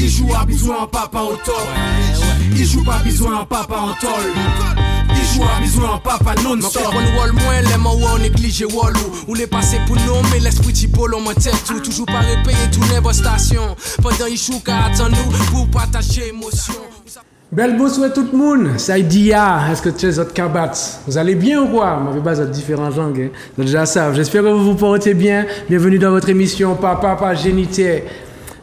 Il joue à besoin en papa au top. Il joue pas besoin en papa en tol. Il joue à besoin en papa non-stop. On wall moins, les mots on néglige wallou. Ou les passés pour nous, mais l'esprit typo l'on tête tout. Toujours pas répayé tourner vos stations. Pendant il joue qu'à attendre nous pour partager émotion. Belle bonsoir tout le monde, c'est Dia, est-ce que tu es autres cabats? Vous allez bien ou quoi? Moi, je vais pas différents genres, hein. Donc, déjà ça, j'espère que vous vous portez bien. Bienvenue dans votre émission Papa Génitaire.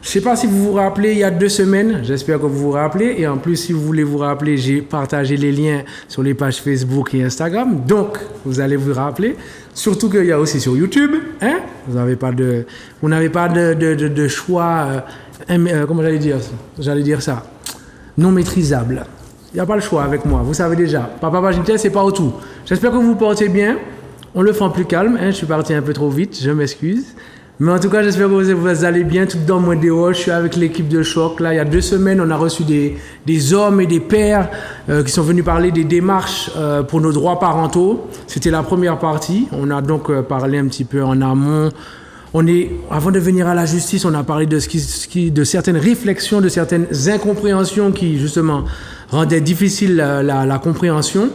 Je sais pas si vous vous rappelez, il y a 2 semaines, j'espère que vous vous rappelez. Et en plus, si vous voulez vous rappeler, j'ai partagé les liens sur les pages Facebook et Instagram. Donc, vous allez vous rappeler. Surtout qu'il y a aussi sur YouTube, hein? Vous n'avez pas de choix, comment j'allais dire ça? J'allais dire ça. Non maîtrisable. Il n'y a pas le choix avec moi, vous savez déjà. Papa Génitaire, c'est pas au tout. J'espère que vous vous portez bien. On le fait en plus calme. Hein? Je suis parti un peu trop vite, je m'excuse. Mais en tout cas, j'espère que vous allez bien. Tout dans mon dehors, je suis avec l'équipe de Choc. Là, il y a 2 semaines, on a reçu des hommes et des pères qui sont venus parler des démarches pour nos droits parentaux. C'était la première partie. On a donc parlé un petit peu en amont. Avant de venir à la justice, on a parlé de certaines réflexions, de certaines incompréhensions qui, justement, rendaient difficile la compréhension.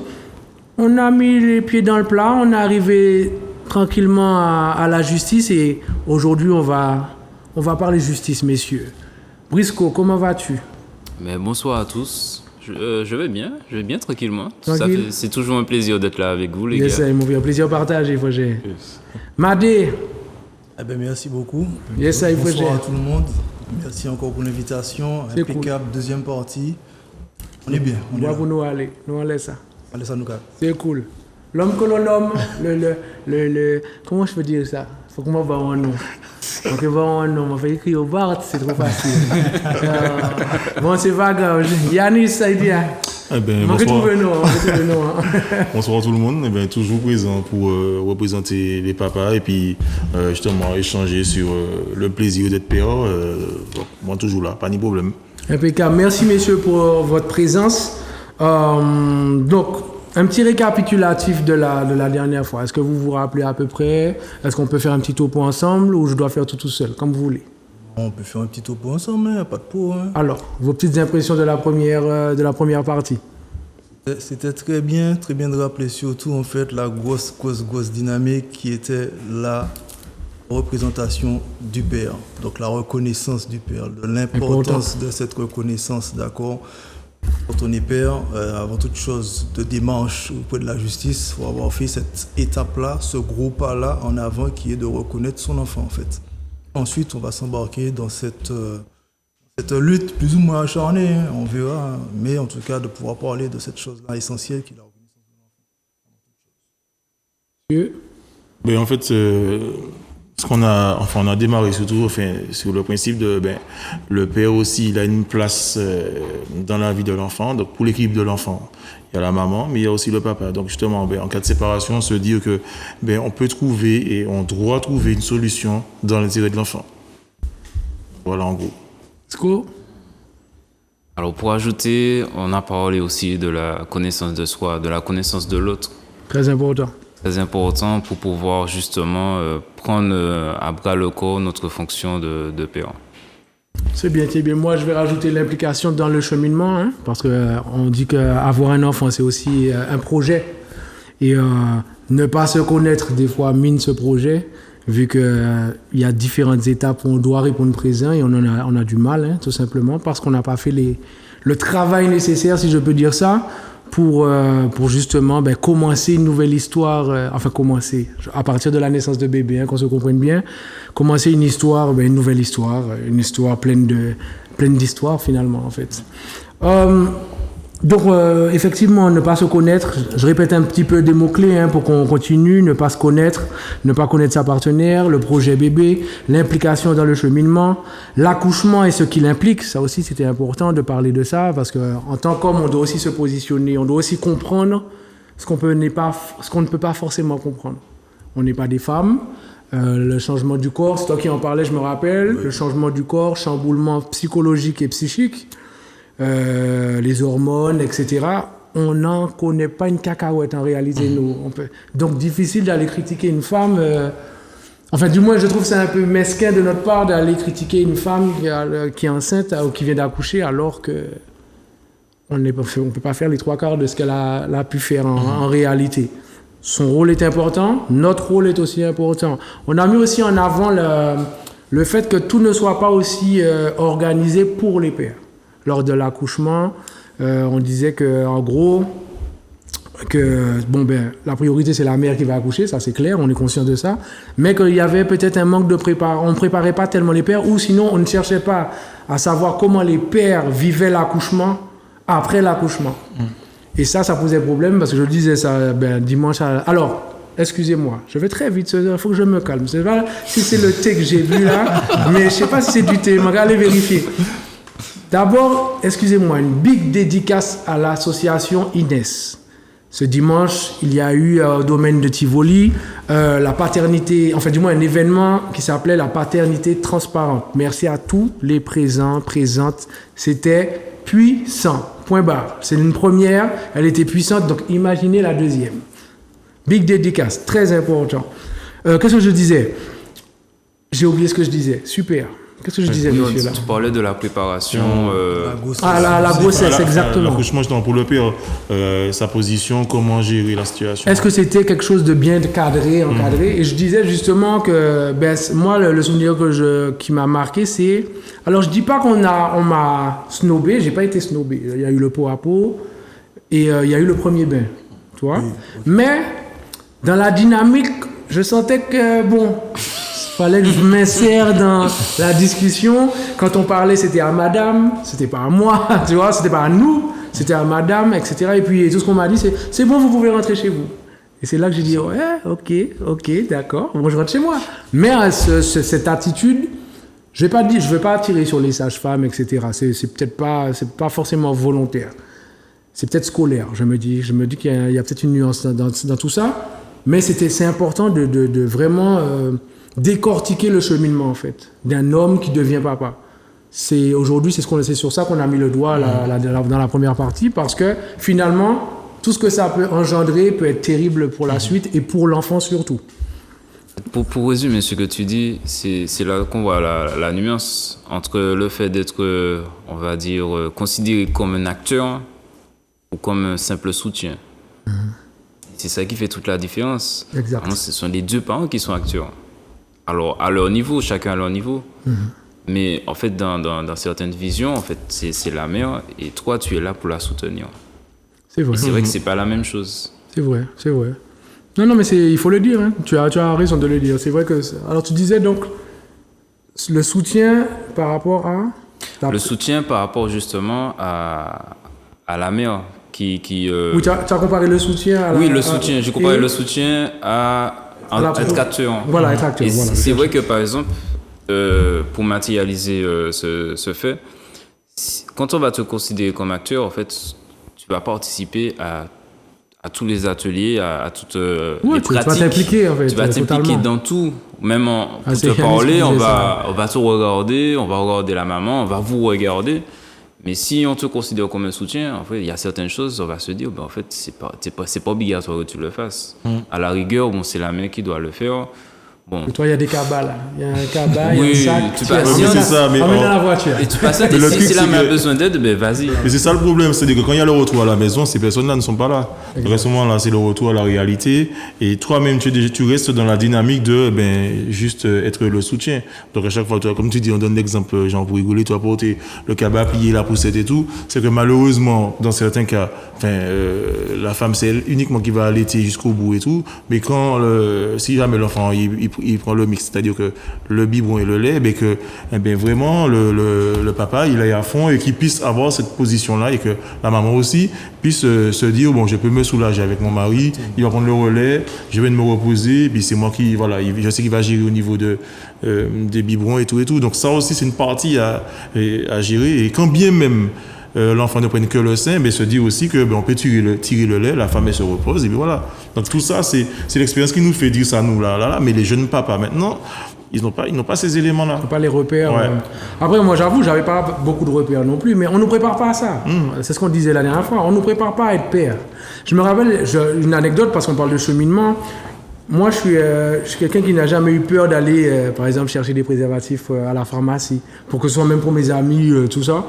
On a mis les pieds dans le plat, on est arrivé tranquillement à la justice et aujourd'hui, on va parler justice, messieurs. Brisco, comment vas-tu? Mais bonsoir à tous. Je vais bien tranquillement. C'est toujours un plaisir d'être là avec vous, les gars. C'est un plaisir partagé, Fogé. Yes. Madé. Eh ben, merci beaucoup. Yes, bonsoir à tout le monde. Merci encore pour l'invitation. Impeccable, cool. Deuxième partie. On est bien. On est là. Nous allons ça. Allez, ça nous calme. C'est cool. L'homme que l'on nomme, comment je peux dire ça? Faut qu'on m'envoie un nom. Donc, on va un nom. On va écrire au bar, c'est trop facile. Bon, c'est vague. Yanis, ça y est bien. Eh ben, bonsoir tout le monde. Eh ben, toujours présent pour représenter les papas et puis justement échanger sur le plaisir d'être père. Moi toujours là, pas de problème. Impeccable. Merci messieurs pour votre présence. Donc, un petit récapitulatif de la dernière fois. Est-ce que vous vous rappelez à peu près? Est-ce qu'on peut faire un petit topo ensemble ou je dois faire tout seul, comme vous voulez? On peut faire un petit topo ensemble, hein, pas de pot. Hein. Alors, vos petites impressions de la première partie? C'était très bien de rappeler surtout en fait la grosse dynamique qui était la représentation du père, donc la reconnaissance du père, l'importance de cette reconnaissance, d'accord. Quand on est père, avant toute chose de démarche auprès de la justice, il faut avoir fait cette étape-là, ce gros pas-là en avant qui est de reconnaître son enfant en fait. Ensuite, on va s'embarquer dans cette lutte plus ou moins acharnée, hein, on verra, mais en tout cas de pouvoir parler de cette chose-là essentielle qui est la reconnaissance de l'enfant. Ben, en fait, on a démarré surtout sur le principe de le père aussi, il a une place dans la vie de l'enfant, donc pour l'équipe de l'enfant. Il y a la maman, mais il y a aussi le papa. Donc justement, en cas de séparation, se dire que on peut trouver et on doit trouver une solution dans l'intérêt de l'enfant. Voilà en gros. Sco. Alors pour ajouter, on a parlé aussi de la connaissance de soi, de la connaissance de l'autre. Très important. Très important pour pouvoir justement prendre à bras le corps notre fonction de père. C'est bien. Moi, je vais rajouter l'implication dans le cheminement, hein, parce qu'on dit qu'avoir un enfant, c'est aussi un projet. Et ne pas se connaître, des fois, mine ce projet, vu qu'il y a différentes étapes où on doit répondre présent et on a du mal, hein, tout simplement, parce qu'on n'a pas fait le travail nécessaire, si je peux dire ça, pour justement commencer une nouvelle histoire, commencer à partir de la naissance de bébé, hein, qu'on se comprenne bien, commencer une histoire, une nouvelle histoire, une histoire pleine d'histoires finalement en fait. Donc effectivement, ne pas se connaître, je répète un petit peu des mots-clés hein, pour qu'on continue, ne pas se connaître, ne pas connaître sa partenaire, le projet bébé, l'implication dans le cheminement, l'accouchement et ce qu'il implique, ça aussi c'était important de parler de ça, parce qu'en tant qu'homme, on doit aussi se positionner, on doit aussi comprendre ce qu'on ne peut pas forcément comprendre. On n'est pas des femmes, le changement du corps, c'est toi qui en parlais, je me rappelle, le changement du corps, chamboulement psychologique et psychique, les hormones, etc. On n'en connaît pas une cacahuète en réalité, nous. Donc, difficile d'aller critiquer une femme Enfin, du moins, je trouve c'est un peu mesquin de notre part d'aller critiquer une femme qui est enceinte ou qui vient d'accoucher alors que on ne peut pas faire les 3/4 de ce qu'elle a pu faire en réalité. Son rôle est important, notre rôle est aussi important. On a mis aussi en avant le fait que tout ne soit pas aussi organisé pour les pères. Lors de l'accouchement, on disait que, en gros, la priorité c'est la mère qui va accoucher, ça c'est clair, on est conscient de ça, mais qu'il y avait peut-être un manque de préparation, on ne préparait pas tellement les pères, ou sinon on ne cherchait pas à savoir comment les pères vivaient l'accouchement après l'accouchement. Et ça posait problème parce que je disais ça dimanche. Alors, excusez-moi, je vais très vite, il faut que je me calme. Je ne sais pas si c'est le thé que j'ai bu là, mais je ne sais pas si c'est du thé, mais allez vérifier. D'abord, excusez-moi, une big dédicace à l'association Inès. Ce dimanche, il y a eu au domaine de Tivoli la paternité, enfin du moins un événement qui s'appelait la paternité transparente. Merci à tous les présents, présentes. C'était puissant, point barre. C'est une première, elle était puissante, donc imaginez la deuxième. Big dédicace, très important. Qu'est-ce que je disais? J'ai oublié ce que je disais. Super. Qu'est-ce que je disais, monsieur, là? Tu parlais de la préparation. La grossesse, exactement. L'accouchement, justement, pour le père, sa position, comment gérer la situation. Est-ce que c'était quelque chose de bien encadré? Et je disais justement que, moi, le souvenir qui m'a marqué, c'est... Alors, je dis pas on m'a snobé, j'ai pas été snobé. Il y a eu le pot à pot et il y a eu le premier bain, tu vois. Oui. Mais, dans la dynamique, je sentais que, fallait que je m'insère dans la discussion. Quand on parlait, c'était à madame, c'était pas à moi, tu vois, c'était pas à nous, c'était à madame, etc. Et puis tout ce qu'on m'a dit, c'est bon, vous pouvez rentrer chez vous. Et c'est là que j'ai dit, ouais, ok, d'accord, bon, je rentre chez moi. Mais cette attitude, je vais pas tirer sur les sages-femmes, etc. C'est pas forcément volontaire. C'est peut-être scolaire, je me dis qu'il y a peut-être une nuance dans tout ça. Mais c'est important de vraiment décortiquer le cheminement, en fait, d'un homme qui devient papa. Aujourd'hui, c'est sur ça qu'on a mis le doigt dans la première partie, parce que finalement, tout ce que ça peut engendrer peut être terrible pour la suite et pour l'enfant surtout. Pour résumer ce que tu dis, c'est là qu'on voit la nuance entre le fait d'être, on va dire, considéré comme un acteur ou comme un simple soutien. C'est ça qui fait toute la différence. Exactement. Ce sont les deux parents qui sont acteurs. Alors, à leur niveau, chacun à leur niveau. Mais en fait, dans certaines visions, en fait, c'est la mère et toi, tu es là pour la soutenir. C'est vrai. Et c'est vrai que c'est pas la même chose. C'est vrai. Non, mais il faut le dire. Hein. Tu as raison de le dire. C'est vrai que... Alors, tu disais donc le soutien par rapport à... Le soutien par rapport justement à la mère qui Oui, tu as comparé le soutien à la... Oui, le soutien. J'ai comparé le soutien à être acteur. Voilà, être acteur. Et c'est vrai que, par exemple, pour matérialiser ce fait, quand on va te considérer comme acteur, en fait, tu vas participer à tous les ateliers, à toutes les pratiques. Tu vas t'impliquer, en fait. Tu vas t'impliquer dans tout. Même pour te parler, on va te regarder, on va regarder la maman, on va vous regarder. Mais si on te considère comme un soutien, en fait, il y a certaines choses, on va se dire, en fait, c'est pas obligatoire que tu le fasses. À la rigueur, c'est la mère qui doit le faire. Bon. Et toi, il y a des cabas là. Il y a un cabas, il y a un sac. C'est ça, mais emmène dans la voiture. Et tu passes si la mère a besoin d'aide, vas-y. Mais c'est ça le problème, c'est que quand il y a le retour à la maison, ces personnes-là ne sont pas là. Récemment, là, c'est le retour à la réalité. Et toi-même, tu restes dans la dynamique de juste être le soutien. Donc à chaque fois, toi, comme tu dis, on donne l'exemple, genre pour rigoler, tu as porté le cabas, plier la poussette et tout. C'est que malheureusement, dans certains cas, la femme, c'est elle uniquement qui va allaiter jusqu'au bout et tout. Mais quand, si jamais l'enfant, il prend le mix, c'est-à-dire que le biberon et le lait, que vraiment le papa il est à fond et qu'il puisse avoir cette position-là et que la maman aussi puisse se dire je peux me soulager avec mon mari, il va prendre le relais, je vais me reposer, et puis c'est moi qui je sais qu'il va gérer au niveau des biberons et tout. Donc ça aussi c'est une partie à gérer et quand bien même l'enfant ne prenne que le sein, se dit aussi que on peut tirer le lait, la femme elle se repose et puis voilà. Donc tout ça c'est l'expérience qui nous fait dire ça nous là, mais les jeunes papas maintenant ils n'ont pas ces éléments là. Ils n'ont pas les repères. Ouais. Après moi j'avoue j'avais pas beaucoup de repères non plus, mais on nous prépare pas à ça. C'est ce qu'on disait la dernière fois. On nous prépare pas à être père. Je me rappelle une anecdote parce qu'on parle de cheminement. Moi, je suis quelqu'un qui n'a jamais eu peur d'aller, par exemple, chercher des préservatifs à la pharmacie, pour que ce soit même pour mes amis, tout ça.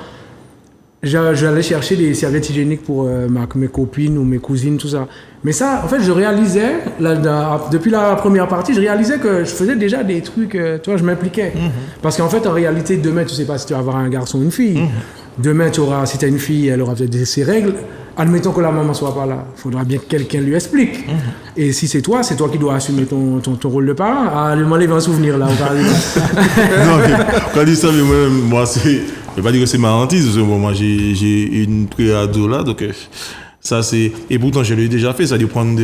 J'allais chercher des serviettes hygiéniques pour mes copines ou mes cousines, tout ça. Mais ça, en fait, je réalisais, depuis la première partie, je réalisais que je faisais déjà des trucs, tu vois, je m'impliquais. Parce qu'en fait, en réalité, demain, tu sais pas si tu vas avoir un garçon ou une fille. Demain, si tu as une fille, elle aura peut-être ses règles. Admettons que la maman soit pas là. Il faudra bien que quelqu'un lui explique. Et si c'est toi qui dois assumer ton rôle de parent. Ah, le moment, il va en souvenir, là. Non, quand je dis ça, mais moi, c'est... Je ne vais pas dire que c'est ma hantise, parce que moi, j'ai une pré-ado là, donc... Ça, c'est... Et pourtant, je l'ai déjà fait, ça de prendre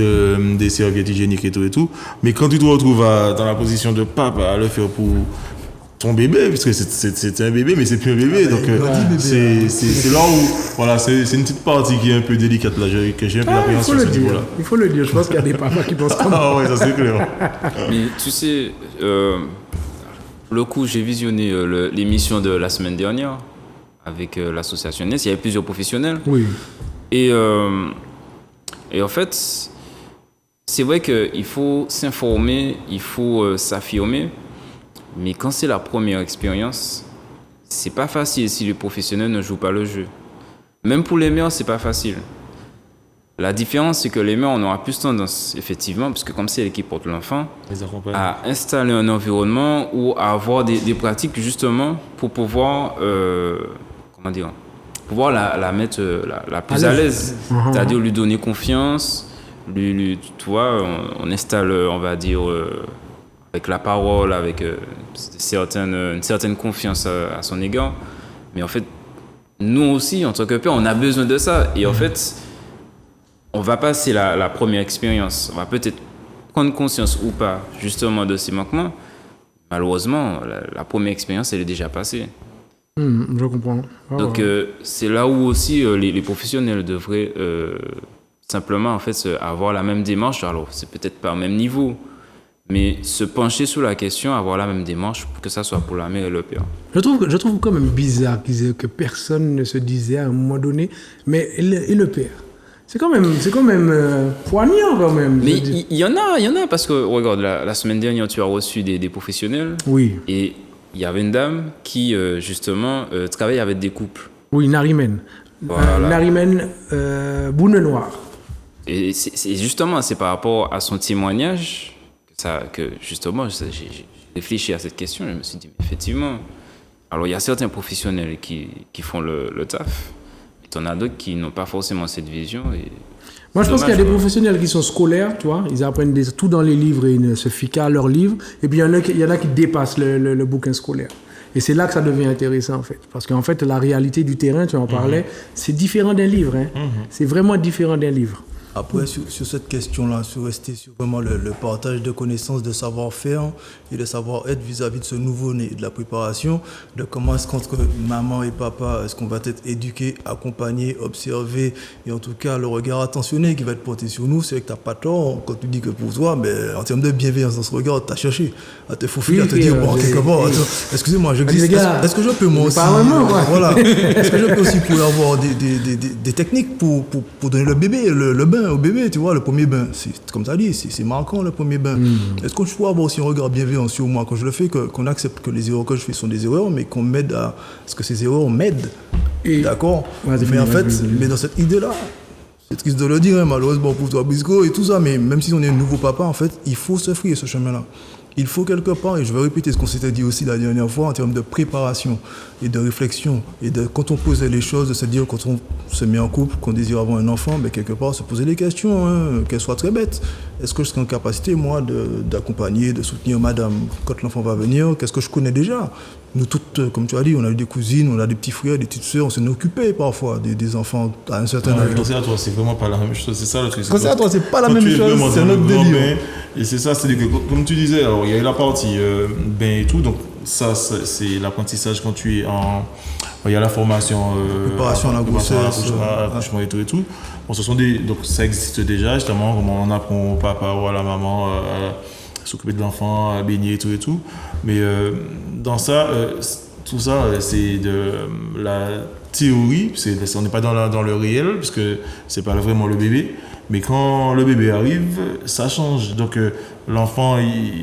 des serviettes hygiéniques et tout. Mais quand tu te retrouves dans la position de papa à le faire pour ton bébé, puisque c'est un bébé, mais c'est plus un bébé. Donc, c'est là où... Voilà, c'est une petite partie qui est un peu délicate, là, que j'ai un peu l'appréhension sur ce niveau-là. Il faut le dire, je pense qu'il y a des papas qui pensent comme ça. Ah ouais, ça c'est clair. Mais tu sais, le coup, j'ai visionné l'émission de la semaine dernière avec l'association NES. Il y avait plusieurs professionnels. Oui. Et en fait, c'est vrai qu'il faut s'informer, il faut s'affirmer, mais quand c'est la première expérience, c'est pas facile si les professionnels ne jouent pas le jeu. Même pour les mères, c'est pas facile. La différence, c'est que les mères, on aura plus tendance, effectivement, parce que comme c'est elle qui porte l'enfant, à installer un environnement ou à avoir des pratiques justement pour pouvoir, pouvoir la mettre la plus à l'aise. C'est-à-dire lui donner confiance, tu vois, on installe, on va dire, avec la parole, avec une certaine confiance à son égard. Mais en fait, nous aussi, en tant que père, on a besoin de ça. Et en fait, on va passer la première expérience. On va peut-être prendre conscience ou pas, justement, de ces manquements. Malheureusement, la première expérience, elle est déjà passée. Je comprends. Donc, c'est là où aussi les professionnels devraient simplement, en fait, avoir la même démarche. Alors, c'est peut-être pas au même niveau, mais se pencher sur la question, avoir la même démarche, pour que ça soit pour la mère et le père. Je trouve quand même bizarre que personne ne se disait à un moment donné, mais et le père? C'est quand même poignant quand même. Mais il y en a, parce que, regarde, la semaine dernière, tu as reçu des professionnels. Oui. Et il y avait une dame qui, justement, travaille avec des couples. Oui, Narimène. Voilà. Narimène Boune Noire. Et c'est par rapport à son témoignage que justement, j'ai réfléchi à cette question. Je me suis dit, effectivement, alors il y a certains professionnels qui font le taf. Il y en a d'autres qui n'ont pas forcément cette vision. Moi, je pense qu'il y a des professionnels qui sont scolaires, tu vois. Ils apprennent tout dans les livres et ils ne se fient qu'à leurs livres. Et puis, il y en a qui dépassent le bouquin scolaire. Et c'est là que ça devient intéressant, en fait. Parce qu'en fait, la réalité du terrain, tu en parlais, c'est différent d'un livre. Hein. C'est vraiment différent d'un livre. Après, sur cette question-là, sur rester sur vraiment le partage de connaissances, de savoir-faire et de savoir-être vis-à-vis de ce nouveau-né, de la préparation, de comment est-ce qu'entre maman et papa, est-ce qu'on va être éduqué, accompagné, observé, et en tout cas, le regard attentionné qui va être porté sur nous, c'est que tu n'as pas tort quand tu dis que pour toi, mais en termes de bienveillance dans ce regard, tu as cherché à te faufiler, à te dire, bon, quelque part, excusez-moi, j'existe, est-ce que je peux moi aussi, voilà, est-ce que je peux aussi pour avoir des techniques pour donner le bébé, le bain au bébé, tu vois, le premier bain, c'est comme tu as dit, c'est marquant le premier bain. Est-ce que je peux avoir aussi un regard bienveillant sur moi quand je le fais, qu'on accepte que les erreurs que je fais sont des erreurs, mais qu'on m'aide à ce que ces erreurs m'aident, d'accord? Mais en fait, mais dans cette idée-là, c'est triste de le dire, hein, malheureusement pour toi, Bisco et tout ça, mais même si on est un nouveau papa, en fait, il faut se frayer ce chemin-là. Il faut quelque part, et je vais répéter ce qu'on s'était dit aussi la dernière fois, en termes de préparation et de réflexion, et de quand on posait les choses, de se dire quand on se met en couple, qu'on désire avoir un enfant, ben quelque part se poser des questions, hein, qu'elles soient très bêtes. Est-ce que je serai en capacité, moi, d'accompagner, de soutenir madame quand l'enfant va venir? Qu'est-ce que je connais déjà? Nous toutes, comme tu as dit, on a eu des cousines, on a des petits frères, des petites sœurs, on s'en est occupé parfois des enfants à un certain âge. Conseil à toi, c'est vraiment pas la même chose, c'est ça le truc. Conseil à toi, c'est pas la même chose, c'est un autre délire. Et c'est ça, c'est que, comme tu disais, alors il y a eu la partie bain et tout, donc ça c'est l'apprentissage quand tu es il y a la formation préparation à la grossesse, accouchement et tout. Bon, donc ça existe déjà, justement, comment on apprend au papa ou à la maman à s'occuper de l'enfant, à baigner et tout. Mais dans ça, tout ça, c'est de la théorie, on n'est pas dans le réel, puisque c'est pas vraiment le bébé. Mais quand le bébé arrive, ça change. Donc, l'enfant,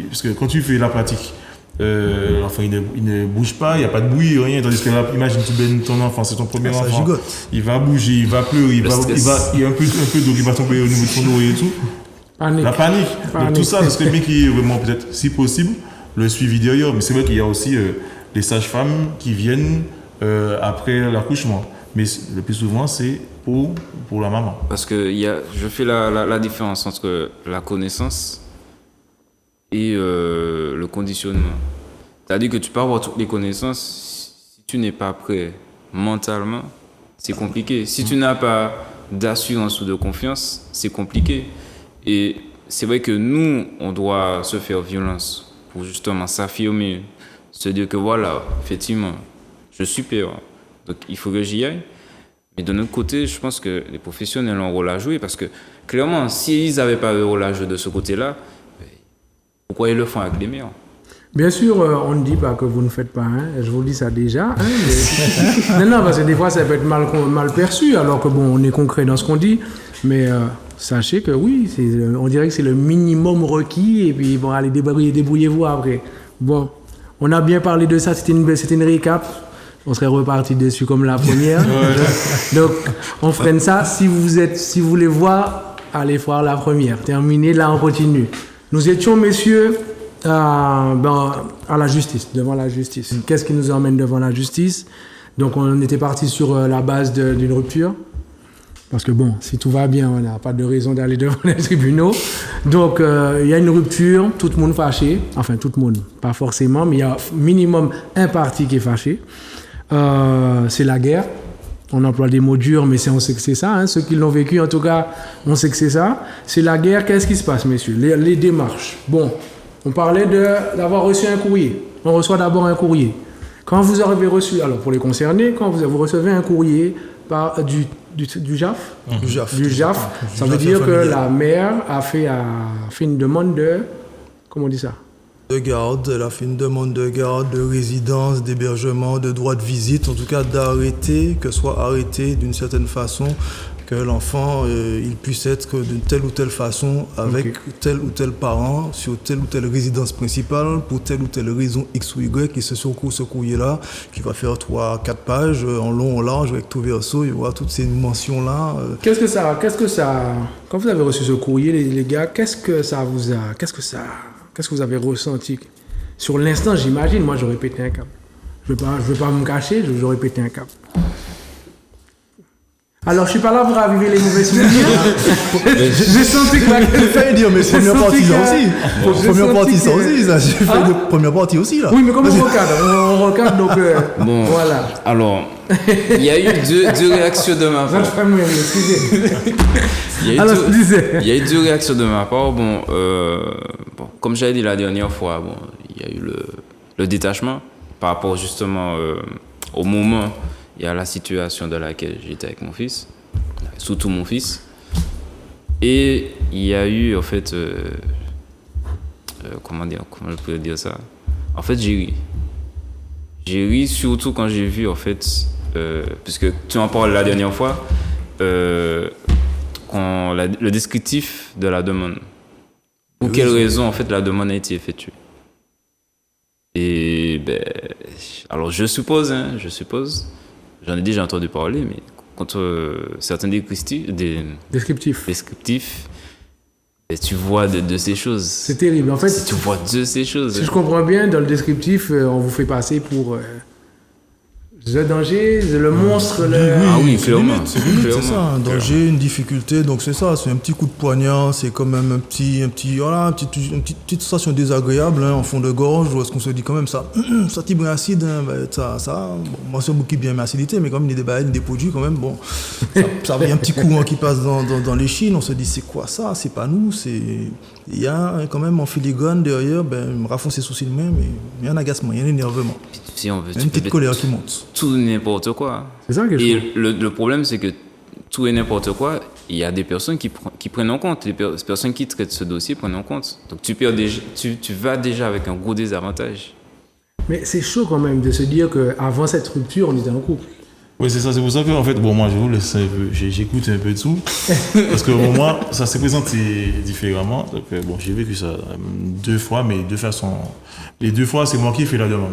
parce que quand tu fais la pratique, l'enfant il ne bouge pas, il n'y a pas de bruit, rien. Tandis que là, imagine tu baignes ton enfant, c'est ton premier enfant. Gigote. Il va bouger, il va pleurer, il y a un peu d'eau qui va tomber au niveau de son oreille et tout. Panique. La panique. Donc tout ça, ce serait bien qu'il y ait vraiment peut-être, si possible, le suivi derrière. Mais c'est vrai qu'il y a aussi les sages-femmes qui viennent après l'accouchement. Mais le plus souvent, c'est pour la maman. Parce que je fais la différence entre la connaissance et le conditionnement. C'est-à-dire que tu peux avoir toutes les connaissances, si tu n'es pas prêt mentalement, c'est compliqué. Si tu n'as pas d'assurance ou de confiance, c'est compliqué. Et c'est vrai que nous, on doit se faire violence pour justement s'affirmer, se dire que voilà, effectivement, je suis père, donc il faut que j'y aille. Mais de notre côté, je pense que les professionnels ont un rôle à jouer parce que clairement, s'ils n'avaient pas le rôle à jouer de ce côté-là, pourquoi ils le font avec les mères? Bien sûr, on ne dit pas que vous ne faites pas, hein, je vous dis ça déjà. Hein, mais... non, parce que des fois, ça peut être mal perçu, alors que bon, on est concret dans ce qu'on dit. Mais sachez que oui, on dirait que c'est le minimum requis, et puis bon, allez, débrouillez-vous après. Bon, on a bien parlé de ça, c'était une récap. On serait reparti dessus comme la première. Donc, on freine ça. Si vous voulez voir, allez voir la première. Terminé, là, on continue. Nous étions, messieurs, à la justice, devant la justice. Qu'est-ce qui nous emmène devant la justice? Donc, on était parti sur la base d'une rupture. Parce que bon, si tout va bien, on n'a pas de raison d'aller devant les tribunaux. Donc, il y a une rupture, tout le monde fâché. Enfin, tout le monde, pas forcément, mais il y a minimum un parti qui est fâché. C'est la guerre. On emploie des mots durs, mais on sait que c'est ça. Hein. Ceux qui l'ont vécu, en tout cas, on sait que c'est ça. C'est la guerre. Qu'est-ce qui se passe, messieurs? Les démarches. Bon, on parlait d'avoir reçu un courrier. On reçoit d'abord un courrier. Quand vous avez reçu, alors pour les concernés, quand vous recevez un courrier du JAF, ça veut dire que la mère a fait une demande de... Comment on dit ça? De garde, elle a fait une demande de garde, de résidence, d'hébergement, de droit de visite, en tout cas d'arrêter, que soit arrêté d'une certaine façon, que l'enfant il puisse être d'une telle ou telle façon avec tel ou tel parent sur telle ou telle résidence principale pour telle ou telle raison X ou Y, et c'est ce courrier-là qui va faire 3-4 pages en long, en large, avec tout verso, il y aura toutes ces mentions-là. Qu'est-ce que ça... Quand vous avez reçu ce courrier, les gars, qu'est-ce que vous avez ressenti? Sur l'instant, j'imagine, moi j'aurais pété un câble. Je vais pas me cacher, j'aurais pété un câble. Alors, je suis pas là pour raviver les mauvais souvenirs. J'ai senti que... J'ai failli dire, mais première partie ça aussi. Première partie ça aussi, ça. J'ai fait de première partie aussi, là. Oui, mais comme on recadre, donc bon, voilà. Alors, il y a eu deux réactions de ma part. Il y a eu deux réactions de ma part. Bon, comme j'avais dit la dernière fois, bon, il y a eu le détachement par rapport justement au moment... Il y a la situation dans laquelle j'étais avec mon fils, surtout mon fils. Et il y a eu, en fait, comment je pourrais dire ça? En fait, j'ai ri. J'ai ri surtout quand j'ai vu, en fait, puisque tu en parles la dernière fois, le descriptif de la demande. Pour quelle raison, en fait, la demande a été effectuée. Et, alors je suppose, j'en ai déjà entendu parler, mais quand certains descriptifs, tu vois de ces choses. C'est terrible. En fait, si tu vois de ces choses. Si je comprends bien, dans le descriptif, on vous fait passer pour le danger, le monstre. Ah oui, clairement. C'est ça, un danger, une difficulté. Donc c'est ça, c'est un petit coup de poignard, c'est quand même une petite sensation désagréable en fond de gorge, où est-ce qu'on se dit quand même ça tibre acide, bon, moi c'est beaucoup bien acidité, mais quand même des produits quand même, bon, ça y a un petit courant qui passe dans les chines, on se dit c'est quoi ça, c'est pas nous, il y a quand même en filigrane derrière, me raffonce ses sourcils de main, mais il y a un agacement, il y a un énervement. Si on veut, il y a une petite colère qui monte. Tout n'importe quoi. C'est ça que je Et le problème, c'est que tout et n'importe quoi, il y a des personnes qui prennent en compte. Les personnes qui traitent ce dossier prennent en compte. Donc tu vas déjà avec un gros désavantage. Mais c'est chaud quand même de se dire qu'avant cette rupture, on était en couple. Oui, c'est ça. C'est pour ça que, en fait, bon, moi, je vous laisse un peu, j'écoute un peu de tout. Parce que bon, moi, ça s'est présenté différemment. Donc, bon, j'ai vécu ça 2 fois, mais de façon. Les 2 fois, c'est moi qui ai fait la demande.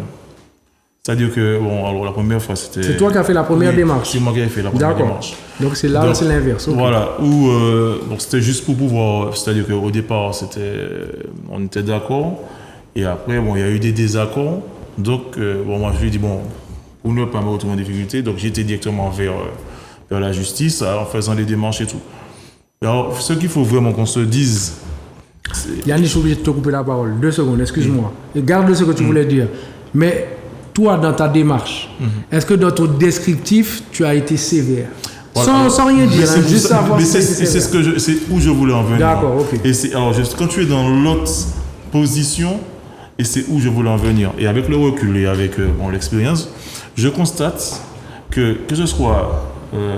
C'est-à-dire que, bon, alors la première fois, c'était. C'est toi qui as fait la première démarche. C'est moi qui ai fait la première démarche. Donc, c'est là, c'est l'inverse. Okay. Voilà. Donc, c'était juste pour pouvoir. C'est-à-dire qu'au départ, on était d'accord. Et après, bon, il y a eu des désaccords. Donc, bon, moi, je lui ai dit, bon, pour ne pas me retrouver en difficulté, donc j'étais directement vers la justice en faisant les démarches et tout. Alors, ce qu'il faut vraiment qu'on se dise. Yannick, je suis obligé de te couper la parole. 2 secondes, excuse-moi. Et garde ce que tu voulais dire. Mais toi, dans ta démarche, est-ce que dans ton descriptif, tu as été sévère? Voilà. Sans rien dire, juste savoir. Mais c'est où je voulais en venir. D'accord, ok. Et alors, quand tu es dans l'autre position, et c'est où je voulais en venir. Et avec le recul et avec l'expérience, je constate que ce soit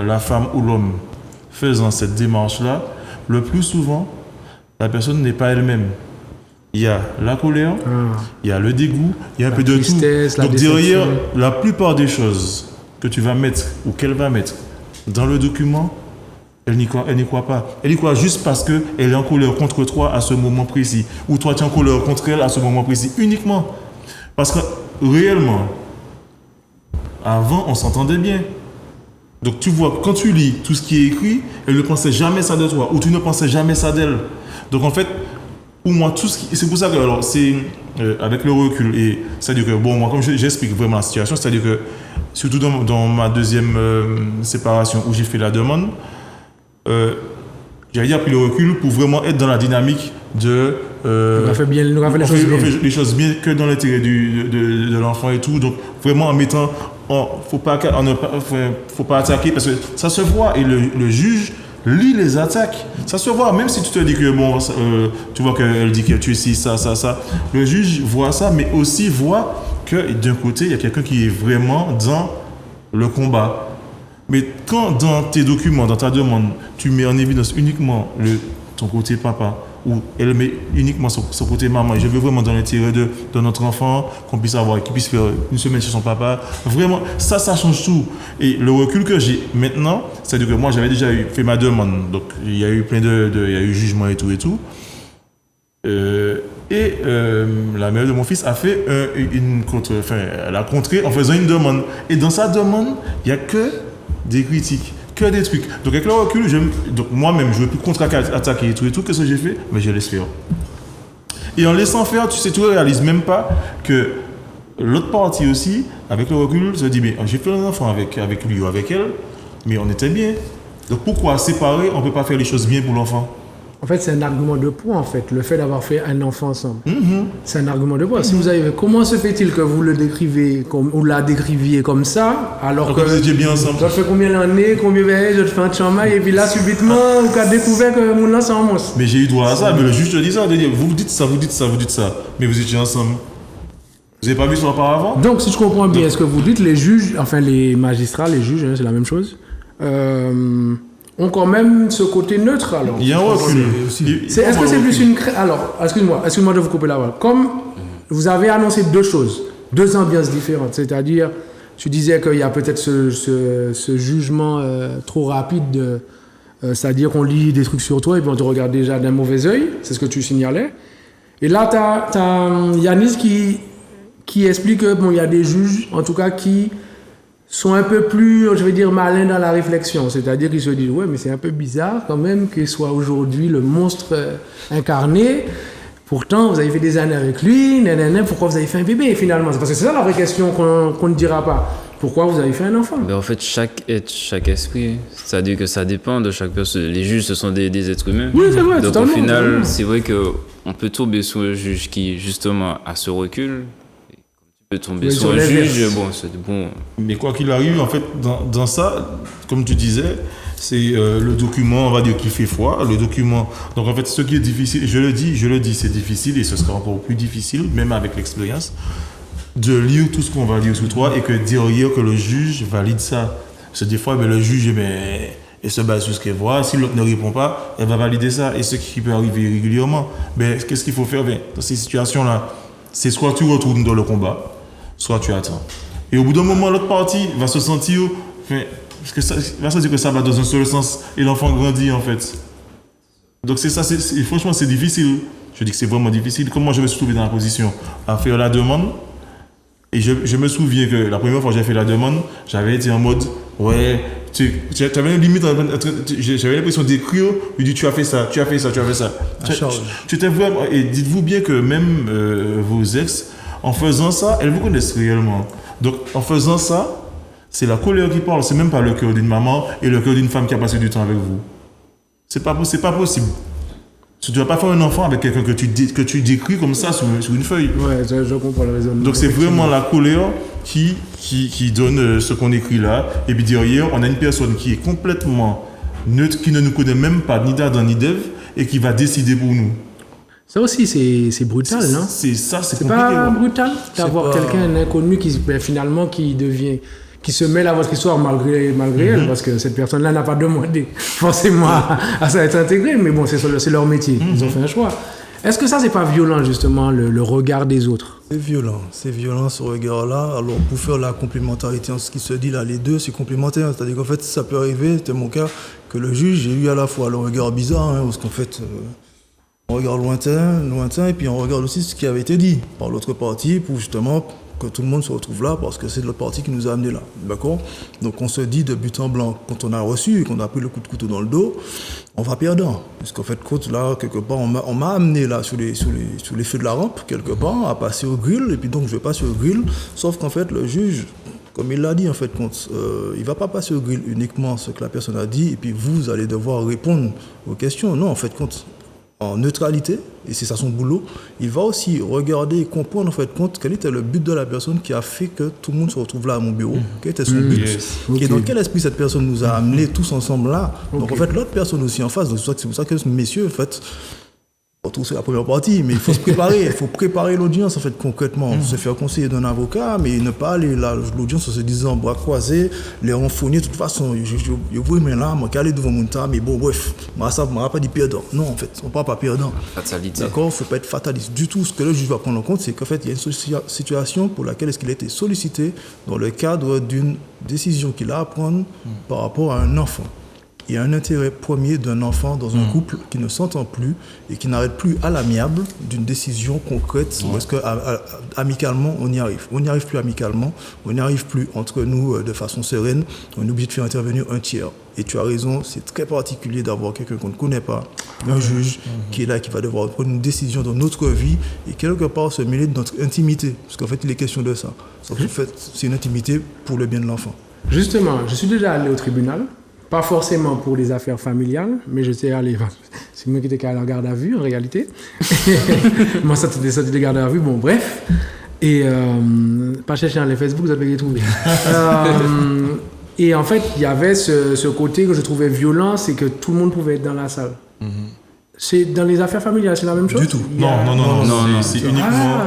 la femme ou l'homme faisant cette démarche-là, le plus souvent, la personne n'est pas elle-même. Il y a la colère, il y a le dégoût, il y a un peu de tout. Donc derrière, la plupart des choses que tu vas mettre ou qu'elle va mettre dans le document, elle n'y croit pas. Elle y croit juste parce qu'elle est en colère contre toi à ce moment précis. Ou toi, tu es en colère contre elle à ce moment précis. Uniquement. Parce que réellement, avant, on s'entendait bien. Donc tu vois, quand tu lis tout ce qui est écrit, elle ne pensait jamais ça de toi. Ou tu ne pensais jamais ça d'elle. Donc en fait, c'est pour ça que, alors, c'est avec le recul, et c'est-à-dire que, bon, moi, comme j'explique vraiment la situation, c'est-à-dire que, surtout dans ma deuxième séparation où j'ai fait la demande, j'ai pris le recul pour vraiment être dans la dynamique de. On a fait les choses bien que dans l'intérêt de l'enfant et tout. Donc, vraiment en mettant. Faut pas attaquer parce que ça se voit et le juge lit les attaques. Ça se voit, même si tu te dis que, bon, tu vois qu'elle dit que tu es ci, ça. Le juge voit ça, mais aussi voit que d'un côté, il y a quelqu'un qui est vraiment dans le combat. Mais quand dans tes documents, dans ta demande, tu mets en évidence uniquement ton côté papa, ou elle met uniquement son côté maman, je veux vraiment dans l'intérêt de notre enfant, qu'il puisse faire une semaine chez son papa, vraiment, ça change tout. Et le recul que j'ai maintenant, c'est-à-dire que moi j'avais déjà fait ma demande, donc il y a eu il y a eu jugement et tout. La mère de mon fils a fait elle a contré en faisant une demande. Et dans sa demande, il n'y a que des critiques, que des trucs. Donc avec le recul, donc moi-même, je ne veux plus contre-attaquer et tout, qu'est-ce que j'ai fait? Mais je laisse faire. Et en laissant faire, tu ne réalises même pas que l'autre partie aussi, avec le recul, se dit, mais j'ai fait un enfant avec lui ou avec elle, mais on était bien. Donc pourquoi séparer, on ne peut pas faire les choses bien pour l'enfant? En fait, c'est un argument de poids, en fait, le fait d'avoir fait un enfant ensemble. C'est un argument de poids. Si vous avez, comment se fait-il que vous le décrivez ou la décriviez comme ça, alors que vous étiez bien ensemble? Ça fait combien d'années, combien d'années, je te fais un chamaille, et puis là, subitement, vous avez découvert que mon là, c'est un monstre. Mais j'ai eu droit à ça, mais le juge te dit ça, vous dites ça, mais vous étiez ensemble. Vous n'avez pas vu ça auparavant? Donc, si je comprends bien ce que vous dites, les juges, enfin les magistrats, les juges, c'est la même chose, ont quand même ce côté neutre, alors. Il y a un recul. Est-ce que c'est plus une... Alors, excuse-moi de vous couper la parole. Comme vous avez annoncé 2 choses, 2 ambiances différentes, c'est-à-dire, tu disais qu'il y a peut-être ce jugement trop rapide, c'est-à-dire qu'on lit des trucs sur toi et puis on te regarde déjà d'un mauvais œil, c'est ce que tu signalais. Et là, tu as Yanis qui explique que, bon, il y a des juges, en tout cas, qui sont un peu plus, je vais dire, malins dans la réflexion. C'est-à-dire qu'ils se disent, ouais, mais c'est un peu bizarre quand même qu'il soit aujourd'hui le monstre incarné. Pourtant, vous avez fait des années avec lui, pourquoi vous avez fait un bébé finalement? Parce que c'est ça la vraie question qu'on ne dira pas. Pourquoi vous avez fait un enfant? En fait, chaque être, chaque esprit, c'est-à-dire que ça dépend de chaque personne. Les juges, ce sont des êtres humains. Oui, c'est vrai. Donc au final, c'est vrai qu'on peut tomber sur un juge qui, justement, a ce recul. Tomber sur un juge, c'est bon. Mais quoi qu'il arrive, en fait, dans ça, comme tu disais, c'est le document, on va dire, qui fait foi, le document. Donc en fait, ce qui est difficile, je le dis, c'est difficile et ce sera encore plus difficile, même avec l'expérience, de lire tout ce qu'on va lire sur toi et que derrière que le juge valide ça. Parce que des fois, le juge, elle se base sur ce qu'elle voit. Si l'autre ne répond pas, elle va valider ça. Et ce qui peut arriver régulièrement, qu'est-ce qu'il faut faire? Dans ces situations-là, c'est soit tu retournes dans le combat, soit tu attends. Et au bout d'un moment, l'autre partie va se sentir parce que ça dit que ça va dans un seul sens et l'enfant grandit en fait. Donc c'est ça, franchement c'est difficile. Je dis que c'est vraiment difficile. Comme moi je me suis trouvé dans la position à faire la demande, et je me souviens que la première fois que j'ai fait la demande, j'avais été en mode, ouais, tu avais une limite, j'avais l'impression d'écrire, lui dit tu as fait ça. Tu étais vraiment, et dites-vous bien que même vos ex, en faisant ça, elles vous connaissent réellement. Donc en faisant ça, c'est la colère qui parle, c'est même pas le cœur d'une maman et le cœur d'une femme qui a passé du temps avec vous. C'est pas possible. Tu ne dois pas faire un enfant avec quelqu'un que tu décris comme ça sur une feuille. Ouais, je comprends la raison. Donc c'est vraiment la colère qui donne ce qu'on écrit là. Et puis derrière, on a une personne qui est complètement neutre, qui ne nous connaît même pas, ni d'Adam ni d'Ève, et qui va décider pour nous. Ça aussi, c'est brutal, non? C'est compliqué. Pas brutal d'avoir quelqu'un, un inconnu qui se mêle à votre histoire malgré elle, parce que cette personne-là n'a pas demandé forcément à être intégrée, mais bon, c'est leur métier, ils ont fait un choix. Est-ce que ça, c'est pas violent, justement, le regard des autres? C'est violent ce regard-là. Alors, pour faire la complémentarité en ce qui se dit là, les deux, c'est complémentaire. C'est-à-dire qu'en fait, ça peut arriver, c'était mon cas, que le juge, j'ai eu à la fois le regard bizarre, parce qu'en fait, on regarde lointain, et puis on regarde aussi ce qui avait été dit par l'autre partie pour justement que tout le monde se retrouve là parce que c'est l'autre partie qui nous a amenés là, d'accord? Donc on se dit de but en blanc, quand on a reçu, qu'on a pris le coup de couteau dans le dos, on va perdre. Parce qu'en fait, là, quelque part, on m'a amené là sur les feux de la rampe, quelque part, à passer au grill, et puis donc je vais passer au grill, sauf qu'en fait, le juge, comme il l'a dit, en fait, il ne va pas passer au grill uniquement ce que la personne a dit, et puis vous allez devoir répondre aux questions. Non, en fait, en neutralité, et c'est ça son boulot, il va aussi regarder et comprendre en fait quel était le but de la personne qui a fait que tout le monde se retrouve là à mon bureau, quel était son but, et dans quel esprit cette personne nous a amenés tous ensemble là. Donc en fait l'autre personne aussi en face, donc c'est pour ça que messieurs en fait, on retrouve c'est la première partie, mais il faut se préparer, il faut préparer l'audience en fait concrètement, se faire conseiller d'un avocat, mais ne pas aller là l'audience en se disant bras croisés, les renfourner, de toute façon, je vous mais là, moi aller devant mon temps, mais bon bref, ça ne m'a pas dit perdant. Non en fait, on ne parle pas perdant. Fatalité. D'accord, il ne faut pas être fataliste du tout. Ce que le juge va prendre en compte, c'est qu'en fait, il y a une situation pour laquelle est-ce qu'il a été sollicité dans le cadre d'une décision qu'il a à prendre par rapport à un enfant. Il y a un intérêt premier d'un enfant dans un couple qui ne s'entend plus et qui n'arrête plus à l'amiable d'une décision concrète ou est-ce qu'amicalement on y arrive. On n'y arrive plus amicalement, on n'y arrive plus entre nous de façon sereine, on est obligé de faire intervenir un tiers. Et tu as raison, c'est très particulier d'avoir quelqu'un qu'on ne connaît pas, un juge qui est là, qui va devoir prendre une décision dans notre vie et quelque part se mêler de notre intimité, parce qu'en fait il est question de ça. En fait, c'est une intimité pour le bien de l'enfant. Justement, je suis déjà allé au tribunal. Pas forcément pour les affaires familiales, mais je sais aller. C'est moi qui étais en garde à vue en réalité. Moi, ça c'était sorti de garde à vue, bon, bref. Et pas chercher dans les Facebook, vous avez les trouver. Et en fait, il y avait ce côté que je trouvais violent, c'est que tout le monde pouvait être dans la salle. C'est dans les affaires familiales, c'est la même chose? Du tout. Non, c'est uniquement.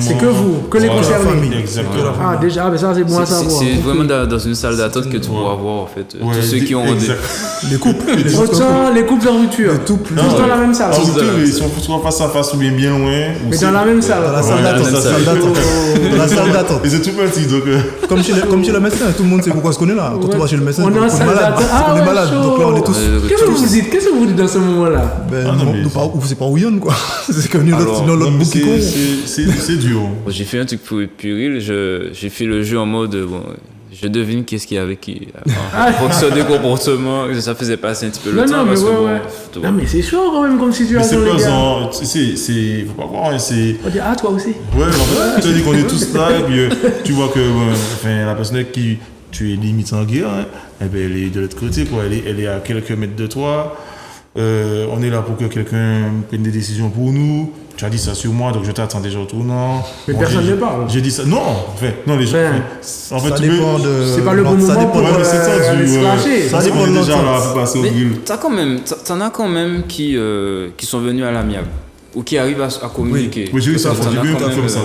C'est que vous, que les concernés. Exactement. Ah, déjà, mais ça, c'est bon à savoir. C'est vraiment dans une salle d'attente que tu pourras voir, en fait, tous ceux qui ont les couples. Autant les couples en rupture. Tous dans la même salle. Ils sont soit face à face ou bien loin. Mais dans la même salle. Dans la salle d'attente. Dans la salle d'attente. Et c'est tout petit, donc. Comme chez le médecin, tout le monde sait pourquoi on se connaît là. Quand on va chez le médecin, on est malade. On est malade. Donc là, on est tous. Qu'est-ce que vous dites dans ce moment-là? C'est pas Ouyon, quoi. C'est comme l'autre bout qui compte. C'est dur. J'ai fait un truc puéril, j'ai fait le jeu en mode, je devine qu'est-ce qu'il y avait qui. En fonction des comportements, ça faisait passer un petit peu le temps. Non, mais c'est chaud quand même comme situation. Mais c'est pesant, faut pas croire, c'est. On dit, ah, toi aussi. Ouais, tu te dis qu'on est tous là, et puis tu vois que la personne avec qui tu es limite en guerre, elle est de l'autre côté, quoi. Elle est à quelques mètres de toi. On est là pour que quelqu'un prenne des décisions pour nous. Tu as dit ça sur moi, donc je t'attends déjà au tournant. Mais personne ne parle. J'ai dit ça. Non, les gens. En fait, ça dépend de. C'est pas le bon moment pour se lâcher. Ça dépend déjà là pour passer au grill. T'en as quand même qui sont venus à l'amiable. Ou qui arrivent à communiquer. Oui, j'ai vu ça. J'ai vu un couple comme ça.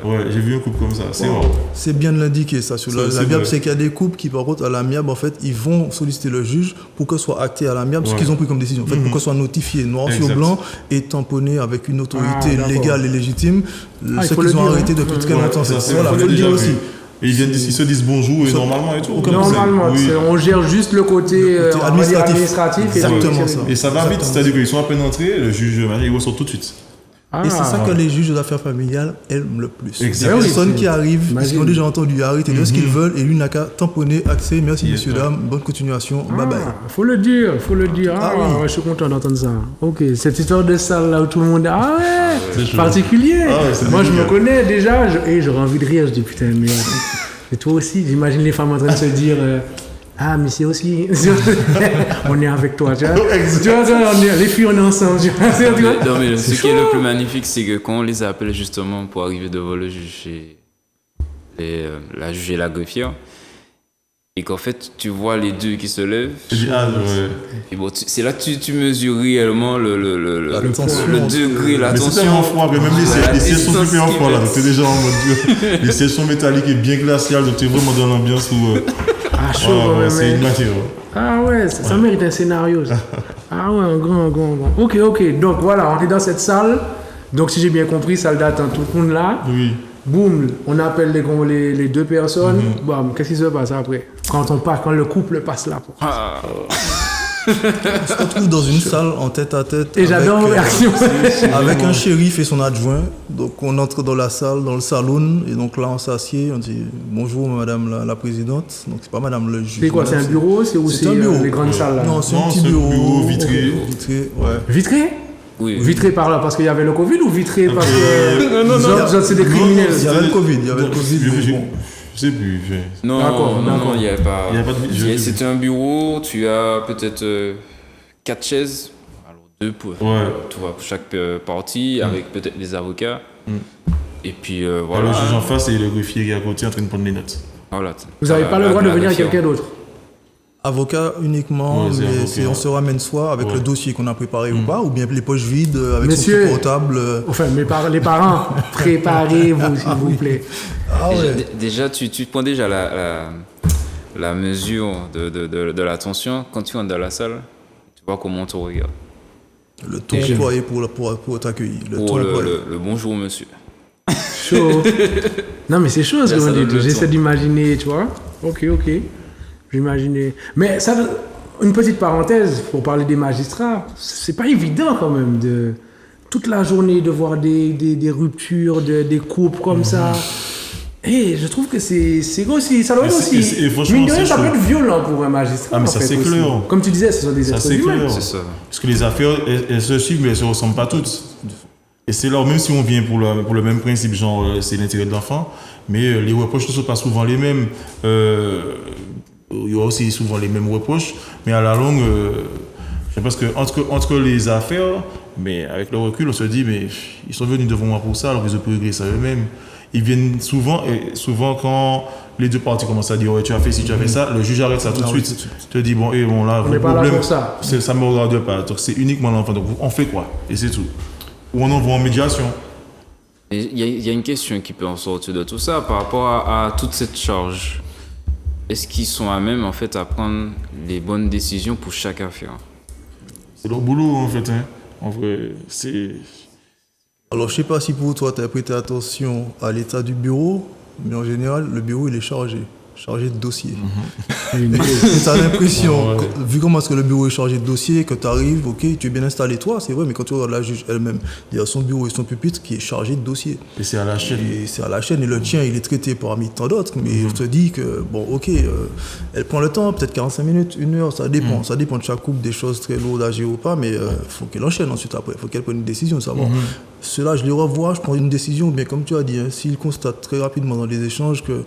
Ouais, j'ai vu un couple comme ça. C'est vrai. C'est bien de l'indiquer ça. Sur l'amiable, c'est qu'il y a des couples qui, par contre, à l'amiable, en fait, ils vont solliciter le juge pour que soit acté à l'amiable ce qu'ils ont pris comme décision. En fait, pour que soit notifié noir sur blanc et tamponné avec une autorité légale et légitime ce qu'ils ont arrêté depuis très longtemps. Voilà, il faut le dire aussi. Et ils se disent bonjour et normalement et tout. Normalement, on gère juste le côté administratif. Exactement ça. Et ça va vite, c'est-à-dire qu'ils sont à peine entrés, le juge, il ressort tout de suite. Et c'est ça que les juges aux affaires familiales aiment le plus. Exactement. Les personnes qui arrivent, ils ont déjà entendu arrêter de ce qu'ils veulent et lui n'a qu'à tamponner, accès, merci messieurs, dames, bonne continuation, bye bye. Faut le dire. Je suis content d'entendre ça. Ok, cette histoire de salle là où tout le monde c'est particulier. Moi je me connais déjà et j'aurais envie de rire, je dis putain, mais et toi aussi, j'imagine les femmes en train de se dire mais c'est aussi. On est avec toi, tu vois. Tu vois, les filles, on est ensemble. Tu vois. Non, mais ce qui est le plus magnifique, c'est que quand on les appelle justement pour arriver devant le juge et la juge et la greffière, et qu'en fait, tu vois les deux qui se lèvent. Et bon, c'est là que tu mesures réellement le degré, la tension. Mais c'est tellement froid, mais même les sièges sont super froids là. Donc, t'es déjà en mode. Les sièges sont métalliques et bien glaciales, donc t'es vraiment dans l'ambiance où. Chaud, c'est une matière. Ça mérite un scénario. Ça. Un grand. Ok. Donc voilà, on est dans cette salle. Donc si j'ai bien compris, salle d'attente, tout le monde là. Oui. Boum, on appelle les deux personnes. Bon, qu'est-ce qui se passe après quand le couple passe là. On se retrouve dans une salle en tête à tête. Et j'adore vos réactions. Avec un shérif et son adjoint. Donc on entre dans la salle, dans le salon. Et donc là on s'assied, on dit bonjour madame la présidente. Donc c'est pas madame le juge. C'est quoi, c'est un bureau? C'est aussi les grandes salles là? Non, c'est un petit bureau vitré. Vitré? Oui. Vitré parce qu'il y avait le Covid ou vitré parce que. Non, c'est des criminels. Il y avait le Covid. Je sais plus. Non, il n'y avait pas. C'était un bureau, tu as peut-être 4 chaises, alors 2 pour chaque partie, avec peut-être des avocats. Et puis voilà. Le juge en face et le greffier qui est à côté en train de prendre les notes. Voilà. Vous n'avez pas le droit de venir avec quelqu'un d'autre? Avocat uniquement, mais on se ramène soit avec le dossier qu'on a préparé ou pas, ou bien les poches vides avec son petit portable. Enfin, les parents, préparez-vous s'il vous plaît. Déjà, tu prends déjà la mesure de la tension. Quand tu entres dans la salle, tu vois comment on te regarde. Le ton employé pour t'accueillir. Le bonjour monsieur. Chaud. Non mais c'est chaud ce qu'on dit. J'essaie d'imaginer, tu vois. Ok. J'imagine. Mais ça, une petite parenthèse pour parler des magistrats, c'est pas évident quand même de toute la journée de voir des ruptures, des coupes comme ça. Et je trouve que c'est aussi, ça doit être aussi. Mine de rien, ça peut être violent pour un magistrat. Mais ça c'est clair. Comme tu disais, ce sont des êtres humains. C'est ça. Parce que les affaires, elles se suivent, mais elles se ressemblent pas toutes. Et c'est là, même si on vient pour le même principe, genre c'est l'intérêt de l'enfant, mais les reproches ne sont pas souvent les mêmes. Il y a aussi souvent les mêmes reproches, mais à la longue, je pense que entre les affaires, mais avec le recul, on se dit, mais ils sont venus devant moi pour ça, alors ils ont pu régler ça eux-mêmes. Ils viennent souvent quand les deux parties commencent à dire, ouais, tu as fait ci, tu as fait ça, le juge arrête ça tout de suite. Tu te dis, bon, là, on n'est pas là pour ça. Ça ne me regarde pas, donc c'est uniquement l'enfant, donc on fait quoi? Et c'est tout. Ou on envoie en médiation. Il y a une question qui peut en sortir de tout ça par rapport à toute cette charge. Est-ce qu'ils sont à même en fait à prendre les bonnes décisions pour chaque affaire? C'est leur boulot en fait. En vrai, c'est. Alors je sais pas si pour toi tu as prêté attention à l'état du bureau, mais en général le bureau il est chargé de dossiers. Tu as l'impression, vu comment est-ce que le bureau est chargé de dossiers, que tu arrives, ok, tu es bien installé toi, c'est vrai, mais quand tu regardes la juge elle-même, il y a son bureau et son pupitre qui est chargé de dossiers. Et c'est à la chaîne. Et le tien, il est traité parmi tant d'autres, mais je te dis que, bon, ok, elle prend le temps, peut-être 45 minutes, 1 heure, ça dépend. Ça dépend de chaque couple, des choses très lourdes à gérer ou pas, mais il faut qu'elle enchaîne ensuite après, il faut qu'elle prenne une décision, savoir. Cela, je les revois, je prends une décision, mais comme tu as dit, s'ils constatent très rapidement dans les échanges que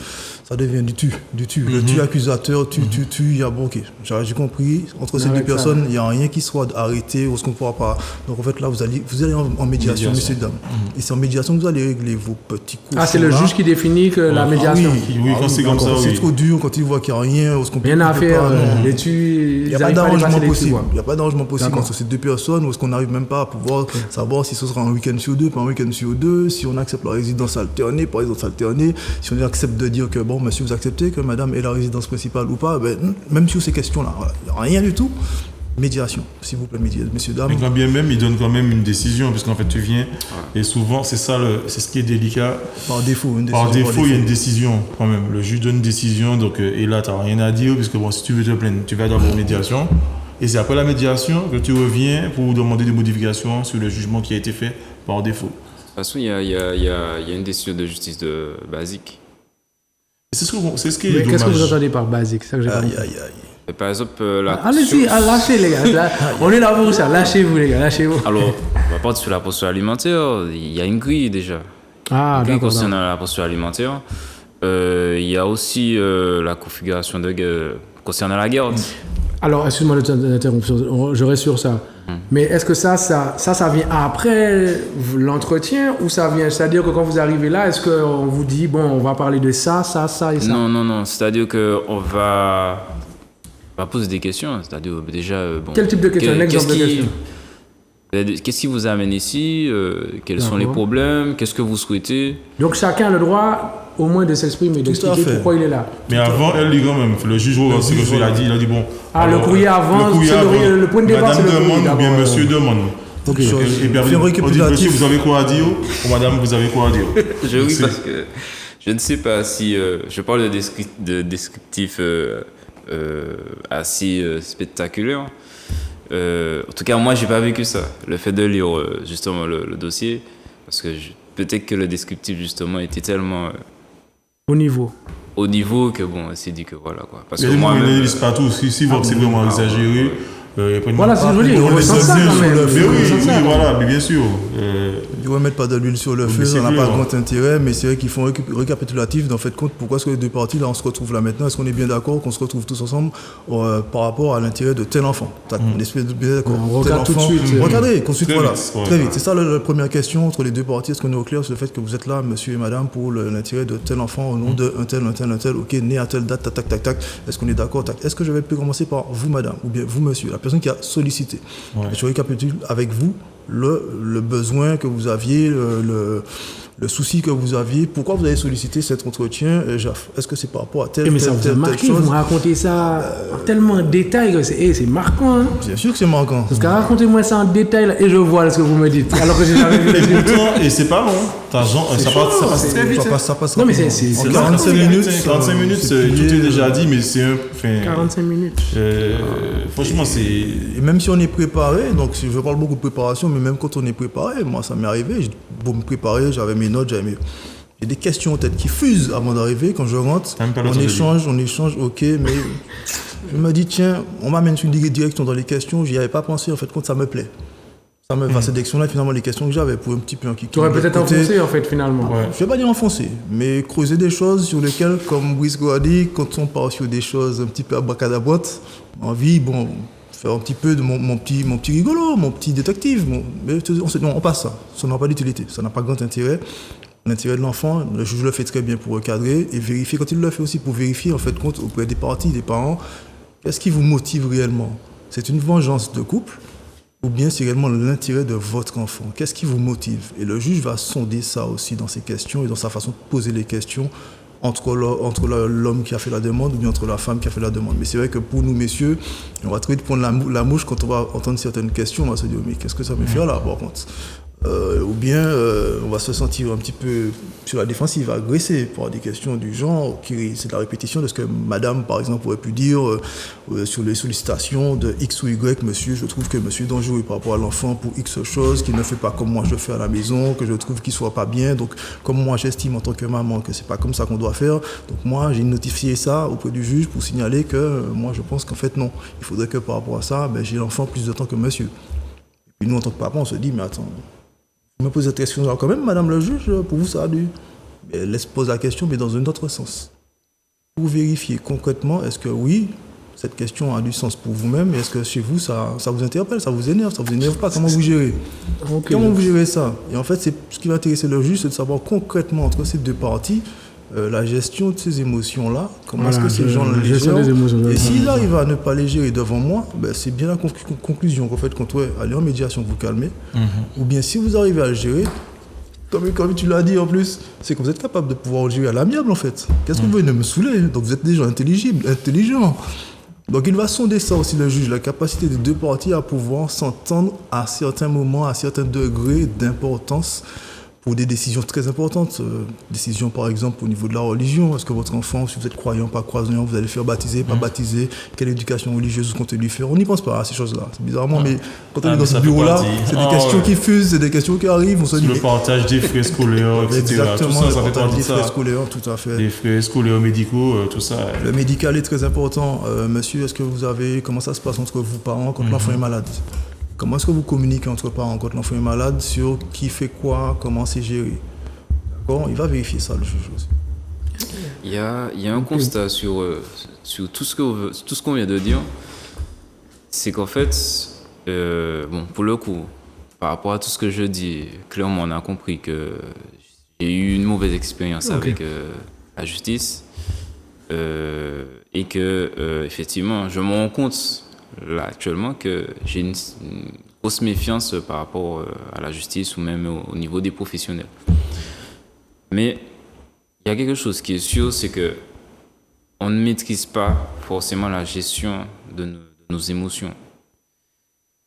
ça devient du tu. Le tu accusateur, il y a bon, ok, j'ai compris, entre ces deux personnes, il n'y a rien qui soit arrêté ou ce qu'on ne pourra pas. Donc en fait, là, vous allez en médiation, messieurs, dames. Et c'est en médiation que vous allez régler vos petits coups. Ah, c'est le juge qui définit que la médiation. Oui, quand c'est comme ça, c'est trop dur, quand il voit qu'il n'y a rien, ou ce qu'on peut rien à faire, il n'y a pas d'arrangement possible. Il n'y a pas d'arrangement possible entre ces deux personnes, où est-ce qu'on n'arrive même pas à pouvoir savoir si ce sera un week-end sur deux, pas un week-end sur deux, si on accepte la résidence alternée, par résidence alternée, si on accepte de dire que, bon, monsieur, vous acceptez que madame ait la résidence principale ou pas, ben, même sur ces questions-là, il n'y a rien du tout. médiation, s'il vous plaît, messieurs, dames. Mais quand bien même, il donne quand même une décision, puisqu'en fait, tu viens, et souvent, c'est ça, c'est ce qui est délicat. Par défaut, il y a une décision, quand même. Le juge donne une décision, donc, et là, tu n'as rien à dire, puisque bon, si tu veux te plaindre, tu vas d'abord médiation, et c'est après la médiation que tu reviens pour demander des modifications sur le jugement qui a été fait par défaut. De toute façon, il y a une décision de justice basique. C'est ce qui est dommage. Qu'est-ce que vous entendez par basique? Ça que j'ai pas compris. Par exemple, allez-y, lâchez les gars. Là, on est là pour ça. Lâchez-vous les gars, lâchez-vous. Alors, on va partir sur la posture alimentaire. Il y a une grille déjà. Ah, une grille d'accord. concernant la posture alimentaire. Il y a aussi la configuration concernant la garde. Alors, excuse-moi de l'interruption, je reste sur ça. Mais est-ce que ça vient après l'entretien ou ça vient, c'est-à-dire que quand vous arrivez là, est-ce qu'on vous dit, bon, on va parler de ça et ça? Non, c'est-à-dire qu'on va poser des questions, c'est-à-dire déjà... bon, quel type de questions? Un exemple de question. Qu'est-ce qui vous amène ici? Quels sont les problèmes? Qu'est-ce que vous souhaitez? Donc chacun a le droit au moins de s'exprimer, d'expliquer pourquoi il est là. Mais avant, elle dit quand même, le juge ce que il a dit bon... Alors, le courrier avant, le point de départ, c'est le courrier demande ou bien monsieur demande. Ok. Et bien, on dit, monsieur, vous avez quoi à dire? Ou madame, vous avez quoi à dire? Oui, parce que je ne sais pas si... je parle de descriptif assez spectaculaire. En tout cas, moi, j'ai pas vécu ça. Le fait de lire justement le dossier, parce que peut-être que le descriptif justement était tellement au niveau que bon, c'est dit que voilà quoi. Parce que moi, ne lisent pas tout. Si vous c'est vraiment exagéré. Voilà, c'est joli. On ressent ça quand même. Oui, voilà, mais bien sûr. Ils ne remettent pas de l'huile sur le feu, ça n'a pas grand intérêt, mais c'est vrai qu'ils font récapitulatif d'en fait compte pourquoi est-ce que les deux parties là on se retrouve là maintenant, est-ce qu'on est bien d'accord qu'on se retrouve tous ensemble par rapport à l'intérêt de tel enfant. On est bien d'accord. On regarde tout de suite. Regardez, consulte, voilà. Très vite. C'est ça la première question entre les deux parties. Est-ce qu'on est au clair sur le fait que vous êtes là, monsieur et madame, pour l'intérêt de tel enfant au nom de un tel, ok, né à telle date, tac. Est-ce qu'on est d'accord? Est-ce que je vais commencer par vous, madame, ou bien vous, monsieur, la personne qui a sollicité. Je récapitule avec vous le besoin que vous aviez, le souci que vous aviez. Pourquoi vous avez sollicité cet entretien, Jaf? Est-ce que c'est par rapport à telle chose? Vous me racontez ça tellement en détail que c'est marquant. Hein? Bien sûr que c'est marquant. Parce que racontez-moi ça en détail là, et je vois ce que vous me dites. Alors que j'ai jamais vu les pourtant, et c'est pas long. Ça passe très vite. Ça passe non, mais c'est 45 minutes. 45 minutes, tout est déjà dit, mais c'est un... 45 minutes. Franchement, c'est... Et même si on est préparé, donc je parle beaucoup de préparation, mais même quand on est préparé, moi ça m'est arrivé, pour me préparer, j'avais mes notes, j'ai des questions en tête qui fusent avant d'arriver. Quand je rentre, on échange, ok, mais je me dis, tiens, on m'amène sur une direction dans les questions, j'y avais pas pensé, en fait, quand ça me plaît. Ça me cette direction-là, finalement, les questions que j'avais pour un petit peu... Tu aurais peut-être enfoncé, en fait, finalement. Ouais. Je ne vais pas dire enfoncer, mais creuser des choses sur lesquelles, comme Briscoe a dit, quand on part sur des choses un petit peu abracadaboîte, envie, bon... faire un petit peu de mon petit rigolo, mon petit détective. Mais on passe ça. Ça n'a pas d'utilité. Ça n'a pas grand intérêt. L'intérêt de l'enfant, le juge le fait très bien pour recadrer et vérifier. Quand il le fait aussi pour vérifier, en fait, compte auprès des parties, des parents, qu'est-ce qui vous motive réellement? C'est une vengeance de couple ou bien c'est réellement l'intérêt de votre enfant? Qu'est-ce qui vous motive? Et le juge va sonder ça aussi dans ses questions et dans sa façon de poser les questions entre l'homme qui a fait la demande ou bien entre la femme qui a fait la demande. Mais c'est vrai que pour nous, messieurs, on va très vite prendre la mouche quand on va entendre certaines questions. On va se dire, mais qu'est-ce que ça me fait là, par contre? Ou bien on va se sentir un petit peu sur la défensive, agressé par des questions du genre, c'est de la répétition de ce que madame, par exemple, aurait pu dire sur les sollicitations de X ou Y, monsieur, je trouve que monsieur est dangereux par rapport à l'enfant pour X choses, qu'il ne fait pas comme moi je fais à la maison, que je trouve qu'il ne soit pas bien, donc comme moi j'estime en tant que maman que c'est pas comme ça qu'on doit faire, donc moi j'ai notifié ça auprès du juge pour signaler que moi je pense qu'en fait non, il faudrait que par rapport à ça, j'ai l'enfant plus de temps que monsieur. Et puis nous en tant que papa on se dit, mais attends, je me pose cette question-là quand même, madame le juge, pour vous ça a dû. Elle laisse poser la question, mais dans un autre sens. Pour vérifier concrètement, est-ce que oui, cette question a du sens pour vous-même, et est-ce que chez vous, ça vous interpelle, ça vous énerve pas, comment vous gérez? Comment vous gérez ça? Et en fait, ce qui va intéresser le juge, c'est de savoir concrètement entre ces deux parties, la gestion de ces émotions-là, comment est-ce que ces gens les gèrent. Et s'ils arrivent à ne pas les gérer devant moi, c'est bien la conclusion qu'en fait, quand allez en médiation, vous calmez. Ou bien si vous arrivez à le gérer, comme tu l'as dit en plus, c'est que vous êtes capable de pouvoir le gérer à l'amiable en fait. Qu'est-ce que vous venez de me saouler? Donc vous êtes des gens intelligents. Donc il va sonder ça aussi, le juge, la capacité des deux parties à pouvoir s'entendre à certains moments, à certains degrés d'importance pour des décisions très importantes. Décisions par exemple au niveau de la religion. Est-ce que votre enfant, si vous êtes croyant, pas croyant, vous allez faire baptiser, pas baptiser, quelle éducation religieuse vous comptez lui faire? On n'y pense pas à ces choses-là. C'est bizarrement, mais quand on est dans ce bureau-là, c'est des questions qui fusent, c'est des questions qui arrivent. On se dit, le partage des frais scolaires, etc. Exactement, tout ça, le ça fait partage partie des de frais ça. scolaires, tout à fait. Les frais scolaires, médicaux, tout ça. Le médical est très important. Monsieur, est-ce que comment ça se passe entre vous parents quand l'enfant est malade? Comment est-ce que vous communiquez entre parents quand l'enfant est malade sur qui fait quoi, comment c'est géré? D'accord? Il va vérifier ça, le juge aussi. Il y a un constat sur tout ce qu'on vient de dire. C'est qu'en fait, pour le coup, par rapport à tout ce que je dis, clairement, on a compris que j'ai eu une mauvaise expérience avec la justice et que, effectivement, je me rends compte là actuellement que j'ai une grosse méfiance par rapport à la justice ou même au niveau des professionnels. Mais il y a quelque chose qui est sûr, c'est que on ne maîtrise pas forcément la gestion de nos émotions.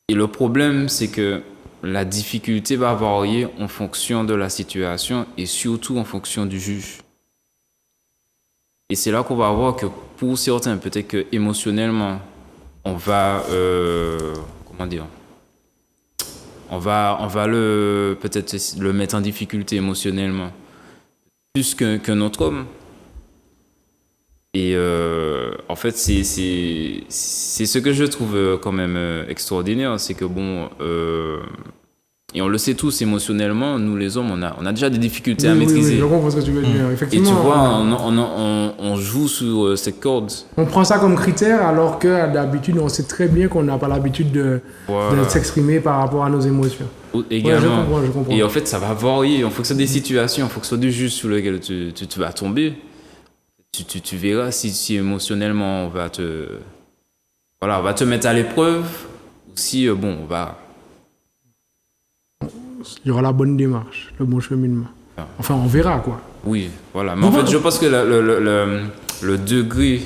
Et le problème, c'est que la difficulté va varier en fonction de la situation et surtout en fonction du juge. Et c'est là qu'on va voir que pour certains, peut-être que émotionnellement, on va, on va peut-être le mettre en difficulté émotionnellement plus qu'un autre homme. Et en fait, c'est ce que je trouve quand même extraordinaire, c'est que et on le sait tous émotionnellement, nous les hommes, on a déjà des difficultés à maîtriser. Oui, je comprends ce que tu veux dire. Effectivement, et tu vois, on joue sur cette corde. On prend ça comme critère alors que d'habitude, on sait très bien qu'on n'a pas l'habitude de s'exprimer par rapport à nos émotions. Également. Ouais, je comprends. Et en fait, ça va varier en fonction des situations, en fonction du juge sur lequel tu vas tomber. Tu verras si émotionnellement on va te mettre à l'épreuve ou si on va. Il y aura la bonne démarche, le bon cheminement. Enfin, on verra quoi. Oui, voilà. Mais en fait, je pense que le degré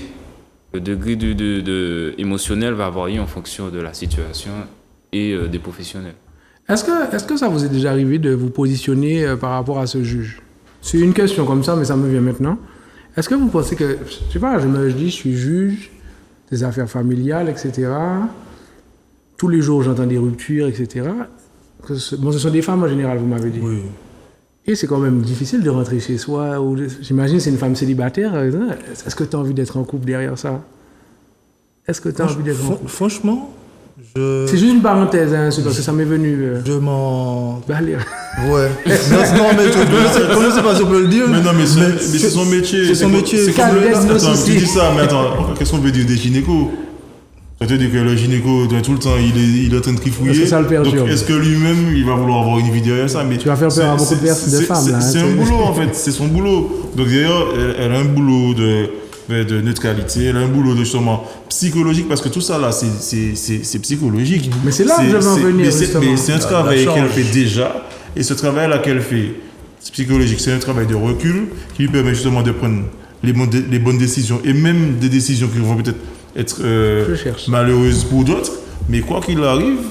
de émotionnel va varier en fonction de la situation et des professionnels. Est-ce que ça vous est déjà arrivé de vous positionner par rapport à ce juge? C'est une question comme ça, mais ça me vient maintenant. Est-ce que vous pensez que, je sais pas, je dis, je suis juge des affaires familiales, etc. Tous les jours, j'entends des ruptures, etc. Ce sont des femmes en général, vous m'avez dit. Oui. Et c'est quand même difficile de rentrer chez soi. J'imagine c'est une femme célibataire. Est-ce que tu as envie d'être en couple derrière ça? Est-ce que tu as envie d'être en couple? Franchement, c'est juste une parenthèse, hein, c'est parce que ça m'est venu. Je m'en... Ouais. Non, mais je ne sais pas si on peut le dire. Mais non, mais c'est son métier. C'est son métier. C'est comme attends, tu dis ça, mais attends, qu'est-ce qu'on veut dire des gynécos? Ça veut dire que le gynéco, tout le temps, il est en train de trifouiller. Est-ce que ça le perturbe? Donc, est-ce que lui-même, il va vouloir avoir une vie derrière ça? Mais tu vas faire peur à beaucoup de femmes. Là, c'est un boulot, en fait. C'est son boulot. Donc, d'ailleurs, elle a un boulot de neutralité, elle a un boulot de justement psychologique, parce que tout ça, là, c'est psychologique. Mais c'est là que je veux en venir, mais c'est un travail qu'elle fait déjà. Et ce travail-là qu'elle fait, psychologique, c'est un travail de recul qui lui permet justement de prendre les bonnes décisions, et même des décisions qui vont peut-être être malheureuses pour d'autres, mais quoi qu'il arrive,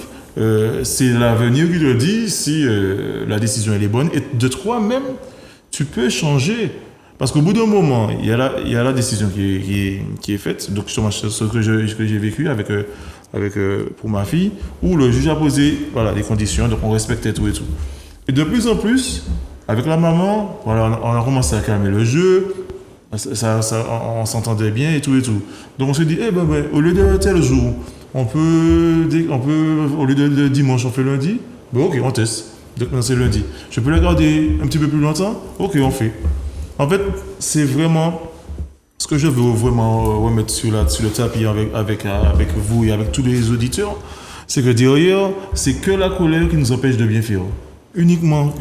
c'est l'avenir qui te dit si la décision elle est bonne, et de toi-même tu peux changer, parce qu'au bout d'un moment il y a la décision qui est faite. Donc justement ce que j'ai vécu avec pour ma fille, où le juge a posé des conditions, donc on respectait tout et tout, et de plus en plus avec la maman, on a commencé à calmer le jeu. On s'entendait bien et tout. Donc on s'est dit, au lieu de tel jour, on peut au lieu de dimanche, on fait lundi. Ok, on teste. Donc c'est lundi. Je peux la garder un petit peu plus longtemps. Ok, on fait. En fait, c'est vraiment ce que je veux vraiment remettre sur le tapis avec vous et avec tous les auditeurs. C'est que derrière, c'est que la colère qui nous empêche de bien faire. Uniquement.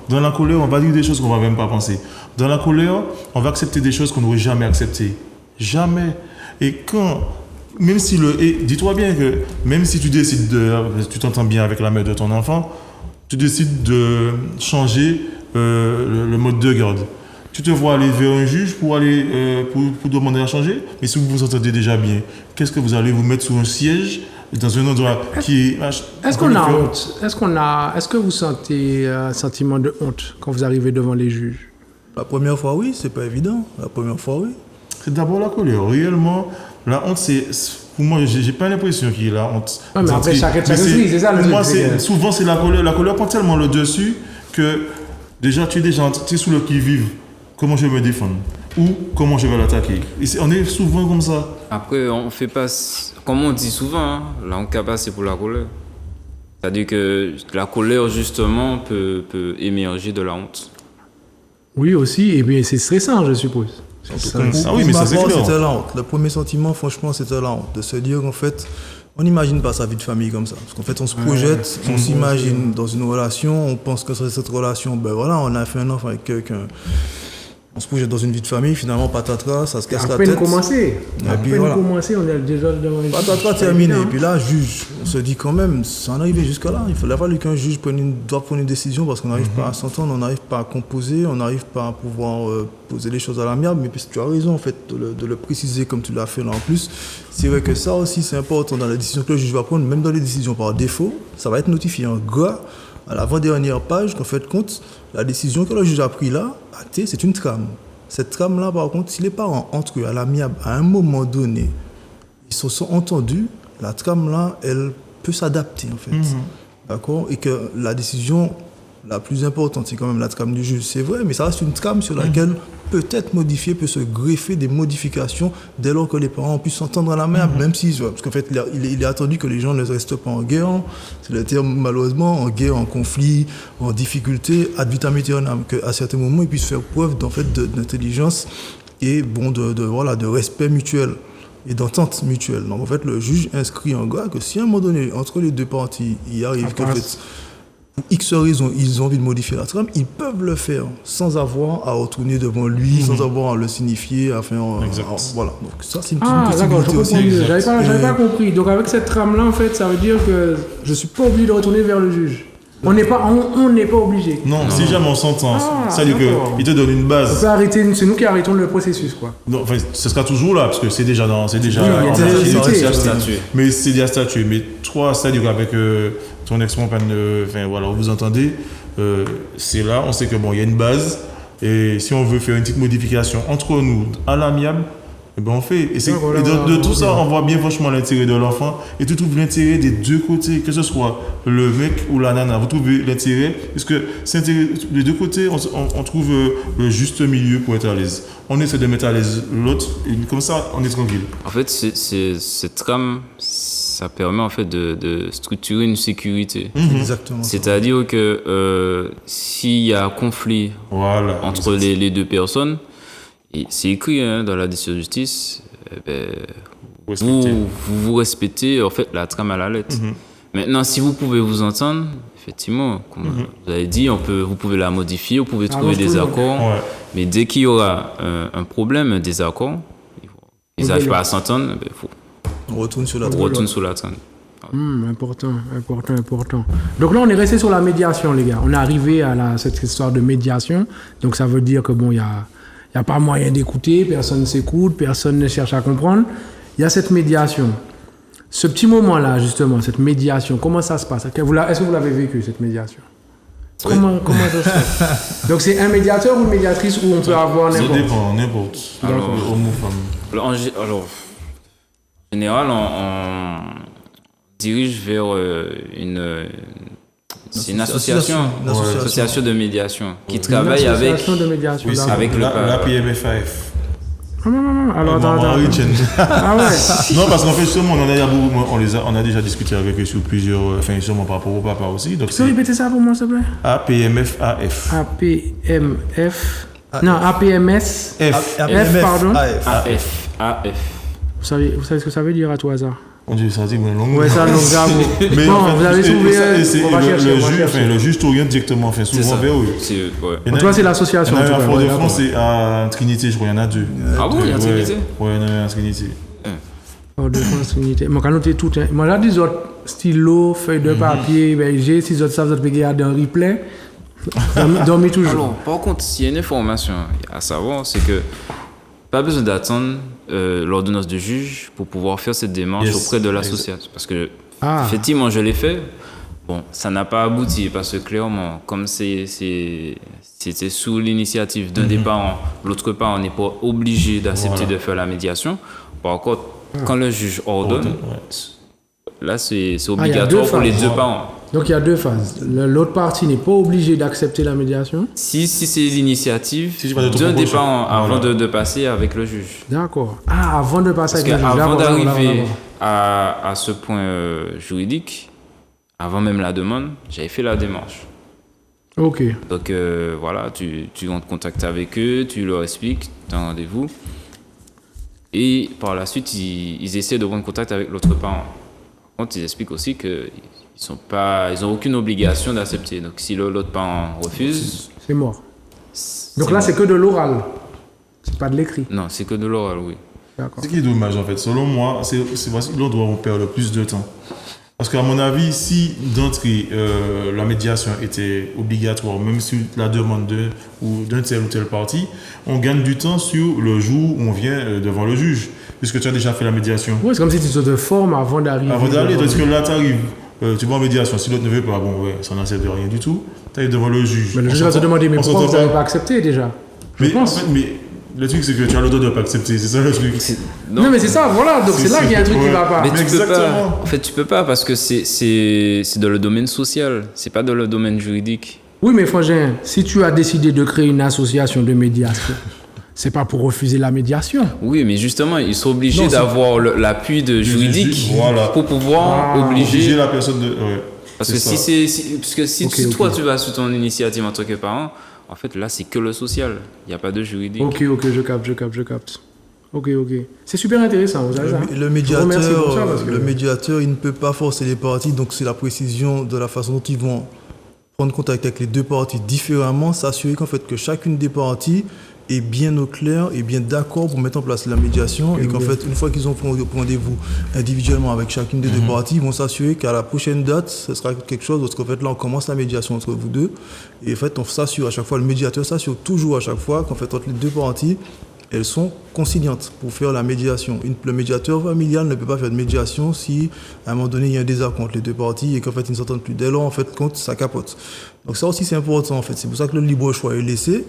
Dans la colère, on va dire des choses qu'on ne va même pas penser. Dans la colère, on va accepter des choses qu'on n'aurait jamais acceptées. Jamais. Et dis-toi bien que même si tu décides tu t'entends bien avec la mère de ton enfant, tu décides de changer le mode de garde. tu te vois aller vers un juge pour aller pour demander à changer. Mais si vous vous entendez déjà bien, qu'est-ce que vous allez vous mettre sur un siège dans un endroit qui est... Est-ce qu'on a honte? Est-ce que vous sentez un sentiment de honte quand vous arrivez devant les juges? La première fois, oui, c'est pas évident. La première fois, oui. C'est d'abord la colère. Réellement, la honte, c'est... Pour moi, j'ai pas l'impression qu'il y ait la honte. Ouais, mais après, chacun c'est ça le pour moi, truc. Souvent, c'est la colère. La colère prend tellement le dessus que déjà, tu es sous le qui-vive. Comment je vais me défendre? Ou comment je vais l'attaquer? On est souvent comme ça. Après, on fait pas... Comme on dit souvent, hein, là, on capable, c'est pour la colère. C'est-à-dire que la colère, justement, peut émerger de la honte. Oui, aussi. Et bien, c'est stressant, je suppose. Ah oui, mais ça, c'est clair. C'était la honte. Le premier sentiment, franchement, c'était la honte. De se dire qu'en fait, on n'imagine pas sa vie de famille comme ça. Parce qu'en fait, on se projette, on s'imagine dans une relation, on pense que cette relation, ben voilà, on a fait un enfant avec quelqu'un. On se projette dans une vie de famille, finalement, patatras, ça se casse la tête. À peine commencé, on est déjà dans les... Patatras terminé. Et puis là, juge, on se dit quand même, ça en arrivé jusqu'à là. Il fallait fallu qu'un juge doit prendre une décision parce qu'on n'arrive pas à s'entendre, on n'arrive pas à composer, on n'arrive pas à pouvoir poser les choses à l'amiable. Mais tu as raison, en fait, de le préciser comme tu l'as fait là en plus. C'est vrai que ça aussi, c'est important dans la décision que le juge va prendre, même dans les décisions par défaut, ça va être notifié en gras à l'avant-dernière page qu'en fait, compte, la décision que le juge a prise là, actée, c'est une trame. Cette trame-là, par contre, si les parents entre eux à l'amiable, à un moment donné, ils se sont entendus, la trame-là, elle peut s'adapter, en fait. D'accord? Et que la décision la plus importante, c'est quand même la trame du juge, c'est vrai, mais ça reste une trame sur laquelle peut-être modifier, peut se greffer des modifications dès lors que les parents puissent s'entendre à l'amiable, même si, parce qu'en fait, il est attendu que les gens ne restent pas en guerre, c'est le terme malheureusement, en guerre, en conflit, en difficulté, ad vitam aeternam, qu'à certains moments, ils puissent faire preuve d'intelligence et bon, de respect mutuel et d'entente mutuelle. Donc en fait, le juge inscrit en gras que si à un moment donné, entre les deux parties, il arrive qu'en fait, pour X raisons, ils ont envie de modifier la trame, ils peuvent le faire sans avoir à retourner devant lui, sans avoir à le signifier, voilà. Donc ça, c'est une possibilité aussi. J'avais pas compris. Donc avec cette trame-là, en fait, ça veut dire que je suis pas obligé de retourner vers le juge. On n'est pas obligé. Non, si jamais on s'entend, ça veut dire qu'il te donne une base. On peut arrêter, c'est nous qui arrêtons le processus, quoi. Non, enfin, ce sera toujours là, parce que c'est déjà statué. Mais c'est déjà statué. Mais toi, c'est-à-dire qu'avec ton ex-compagne, voilà, vous entendez, c'est là, on sait que bon, il y a une base, et si on veut faire une petite modification entre nous, à l'amiable, eh ben on fait. Et de tout ça, on voit bien franchement l'intérêt de l'enfant. Et tu trouves l'intérêt des deux côtés, que ce soit le mec ou la nana. Vous trouvez l'intérêt, parce que les deux côtés, on trouve le juste milieu pour être à l'aise. On essaie de mettre à l'aise l'autre, et comme ça, on est tranquille. En fait, cette trame, ça permet en fait de structurer une sécurité. Exactement. C'est-à-dire que s'il y a conflit entre les deux personnes, et c'est écrit dans la décision de justice, vous respectez en fait la trame à la lettre. Maintenant, si vous pouvez vous entendre, effectivement, comme vous avez dit, vous pouvez la modifier, vous pouvez trouver des accords. Mais dès qu'il y aura un problème, un désaccord, ils n'arrivent pas à s'entendre, on retourne sur la trame. Important. Donc là, on est resté sur la médiation, les gars. On est arrivé à cette histoire de médiation. Donc ça veut dire que bon, il n'y a pas moyen d'écouter, personne ne s'écoute, personne ne cherche à comprendre. Il y a cette médiation. Ce petit moment-là, justement, cette médiation, comment ça se passe? Est-ce que vous l'avez vécu, cette médiation? Oui. Comment ça se passe? Donc c'est un médiateur ou une médiatrice où on peut avoir n'importe? Ça dépend, n'importe. Alors, en général, on dirige vers c'est une association de médiation qui travaille avec la PMFAF. Alors, Ah ouais. Non, parce qu'en fait, justement, on a déjà discuté avec eux sur plusieurs, sûrement par rapport au papa aussi. Donc, tu peux répéter ça pour moi, s'il te plaît? APMFAF. APMF. Non, APMS. F, pardon. AF. Vous savez ce que ça veut dire à tout hasard? On dit ça, c'est une longue. Ouais, ça, donc, mais bon, vous avez trouvé. Le juge t'oriente directement, souvent vers eux. Toi, c'est l'association. En Fort-de-France, c'est à Trinité, je crois, il y en a deux. Ah bon, il y a Trinité? Oui, il y en a à Trinité. Fort-de-France, Trinité. Moi, quand on était tout, moi, j'ai des autres stylos, feuilles de papier, j'ai 6 autres, ça, vous avez regardé en replay. Dormi toujours. Alors, par contre, s'il y a une information à savoir, c'est que pas besoin d'attendre l'ordonnance du juge pour pouvoir faire cette démarche auprès de l'association. Parce que, effectivement, je l'ai fait. Bon, ça n'a pas abouti parce que clairement, comme c'était sous l'initiative d'un des parents, l'autre parent n'est pas obligé d'accepter de faire la médiation. Par contre, quand le juge ordonne, là, c'est obligatoire pour les deux parents. Donc, il y a deux phases. L'autre partie n'est pas obligée d'accepter la médiation. Si c'est l'initiative d'un des parents avant de passer avec le juge. D'accord. Avant de passer avec le juge. Avant d'arriver à ce point juridique, avant même la demande, j'avais fait la démarche. Ok. Donc voilà, tu rentres en contact avec eux, tu leur expliques, tu as un rendez-vous. Et par la suite, ils essaient de prendre contact avec l'autre parent. Par contre, ils expliquent aussi qu'ils n'ont aucune obligation d'accepter. Donc si l'autre parent refuse... C'est mort. Donc là, c'est que de l'oral. C'est pas de l'écrit. Non, c'est que de l'oral, oui. D'accord. Ce qui est dommage, en fait, selon moi, c'est parce que l'on doit perdre plus de temps. Parce qu'à mon avis, si d'entrée, la médiation était obligatoire, même sur la demande d'un tel ou tel parti, on gagne du temps sur le jour où on vient devant le juge, puisque tu as déjà fait la médiation. Oui, c'est comme si tu te formes avant d'arriver. Avant d'aller, parce que là, tu arrives, tu vas en médiation, si l'autre ne veut pas, ça n'accepte rien du tout, tu arrives devant le juge. Mais le juge va te demander, mais pourquoi vous n'avez pas accepté déjà? Je pense. Le truc, c'est que tu as le droit de ne pas accepter, c'est ça le truc. Non, mais c'est ça, voilà, donc c'est là qu'il y a un truc qui ne va pas. Mais tu peux pas, parce que c'est dans le domaine social, c'est pas dans le domaine juridique. Oui, mais Frangin, si tu as décidé de créer une association de médiation, c'est pas pour refuser la médiation. Oui, mais justement, ils sont obligés d'avoir l'appui juridique pour pouvoir obliger la personne de... Parce que si toi, tu vas sur ton initiative en tant que parent, en fait, là, c'est que le social. Il n'y a pas de juridique. Ok, je capte. Ok. C'est super intéressant, vous savez ça. Le médiateur, il ne peut pas forcer les parties, donc c'est la précision de la façon dont ils vont prendre contact avec les deux parties différemment, s'assurer qu'en fait, que chacune des parties est bien au clair et bien d'accord pour mettre en place la médiation et qu'en fait, une fois qu'ils ont pris rendez-vous individuellement avec chacune des deux parties, ils vont s'assurer qu'à la prochaine date, ce sera quelque chose parce qu'en fait, là, on commence la médiation entre vous deux et en fait, on s'assure à chaque fois, le médiateur s'assure toujours à chaque fois qu'en fait, entre les deux parties, elles sont conciliantes pour faire la médiation. Le médiateur familial ne peut pas faire de médiation si, à un moment donné, il y a un désaccord entre les deux parties et qu'en fait, ils ne s'entendent plus. Dès lors, en fait, quand ça capote. Donc ça aussi, c'est important, en fait. C'est pour ça que le libre choix est laissé.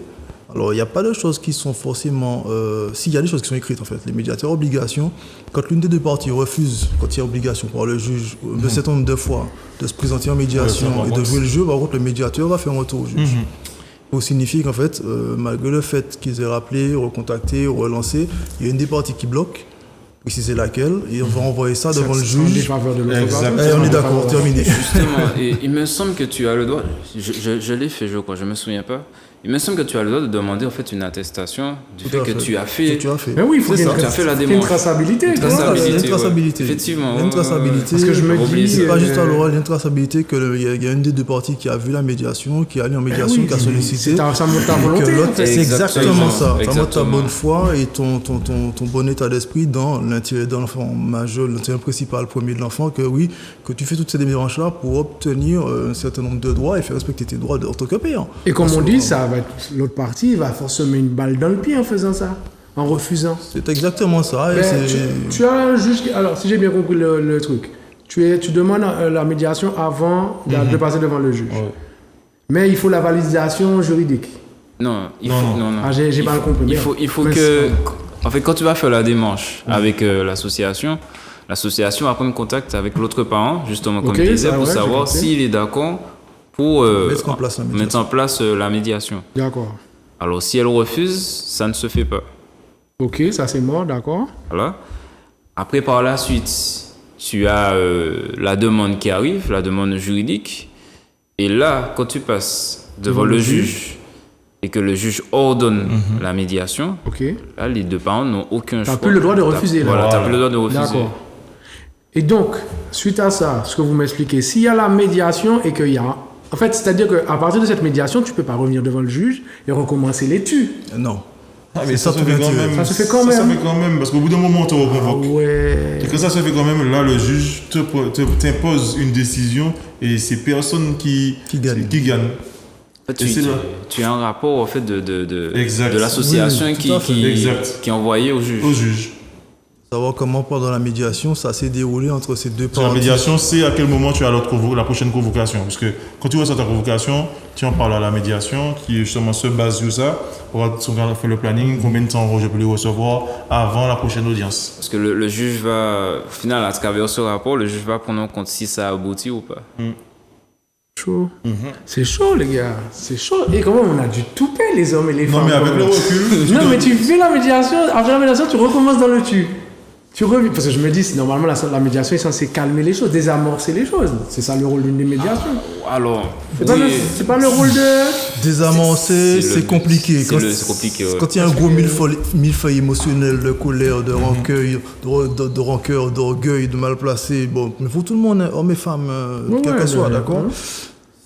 Alors, il n'y a pas de choses qui sont forcément... s'il y a des choses qui sont écrites, en fait, les médiateurs obligations, quand l'une des deux parties refuse, quand il y a obligation par le juge, un certain nombre de fois, de se présenter en médiation et de jouer le jeu, par contre, le médiateur va faire un retour au juge. Pour signifier qu'en fait, malgré le fait qu'ils aient rappelé, recontacté, relancé, il y a une des parties qui bloque, préciser laquelle, et on va envoyer ça devant le juge. Et on est d'accord, terminé. Justement, et il me semble que tu as le droit, je l'ai fait, je crois, je ne me souviens pas. Il me semble que tu as le droit de demander en fait une attestation du fait que tu as fait. Mais oui, il faut tu as fait la démarche. Une traçabilité. Une traçabilité. Effectivement. Une traçabilité. Parce que je me dis, c'est pas juste à l'oral, il y a une traçabilité qu'il y a une des deux parties qui a vu la médiation, qui est allée en médiation, qui a sollicité. Ça montre ta volonté. C'est exactement ça. Ça montre ta bonne foi et ton bon état d'esprit dans l'intérêt de l'enfant majeur, l'intérêt principal premier de l'enfant, que oui, que tu fais toutes ces démarches-là pour obtenir un certain nombre de droits et faire respecter tes droits en tant que payant. Et comme on dit, ça l'autre partie va forcément une balle dans le pied en faisant ça, en refusant. C'est exactement ça. Tu as un juge alors si j'ai bien compris le truc, tu demandes la médiation avant de passer devant le juge. Ouais. Mais il faut la validation juridique. Non. J'ai pas compris. Il faut que... En fait, quand tu vas faire la démarche avec l'association va prendre contact avec l'autre parent, justement, comme tu disais, pour savoir s'il est d'accord pour mettre en place la médiation. D'accord. Alors, si elle refuse, ça ne se fait pas. Ok, ça c'est mort, d'accord. Voilà. Après, par la suite, tu as la demande qui arrive, la demande juridique. Et là, quand tu passes devant le juge et que le juge ordonne la médiation, là, les deux parents n'ont aucun choix. Tu n'as plus le droit de refuser. Voilà, tu n'as plus le droit de refuser. D'accord. Et donc, suite à ça, ce que vous m'expliquez, s'il y a la médiation et qu'il y a... En fait, c'est-à-dire qu'à partir de cette médiation, tu ne peux pas revenir devant le juge et recommencer l'étude. Non. Mais ça se fait quand même. Ça se fait quand même. Ça se fait quand même, parce qu'au bout d'un moment, on te reconvoque. Ouais. Et que ça se fait quand même, là, le juge t'impose une décision et c'est personne qui gagne. Tu as un rapport en fait de l'association oui, qui est envoyé au juge. Au juge. Savoir comment pendant la médiation ça s'est déroulé entre ces deux parties. La médiation, c'est à quel moment tu as la prochaine convocation. Parce que quand tu reçois ta convocation, tu en parles à la médiation qui justement se base sur ça pour faire le planning, combien de temps je peux les recevoir avant la prochaine audience. Parce que le juge va, au final, à travers ce rapport, le juge va prendre en compte si ça aboutit ou pas. Chaud. C'est chaud, les gars. C'est chaud. Et comment on a dû tout payer, les hommes et les femmes. Non, mais avec le recul. Non, mais tu fais la médiation. Après la médiation, tu recommences dans le tu. Tu reviens. Parce que je me dis, normalement, la médiation est censée calmer les choses, désamorcer les choses. C'est ça le rôle d'une des médiations. Alors. C'est pas le rôle de. Désamorcer, c'est compliqué. C'est compliqué. Ouais. Quand il y a un gros millefeuille émotionnel, de colère, de rancœur, de rancœur, d'orgueil, de mal placé, bon, mais pour tout le monde, hommes et femmes, quel que soit, d'accord?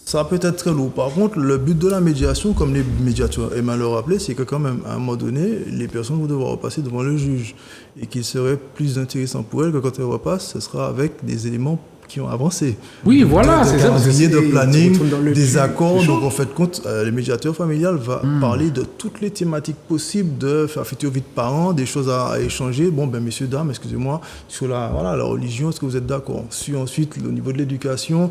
Ça peut être très lourd. Par contre, le but de la médiation, comme les médiateurs aiment le rappeler, c'est que quand même, à un moment donné, les personnes vont devoir repasser devant le juge. Et qu'il serait plus intéressant pour elles que quand elles repassent, ce sera avec des éléments qui ont avancé. Oui, voilà, c'est ça. De planning, des accords. Donc, en fait, compte, les médiateurs familiales vont parler de toutes les thématiques possibles de faire future vie de parents, des choses à échanger. Bon, ben, messieurs, dames, excusez-moi, sur la religion, est-ce que vous êtes d'accord? Ensuite, au niveau de l'éducation,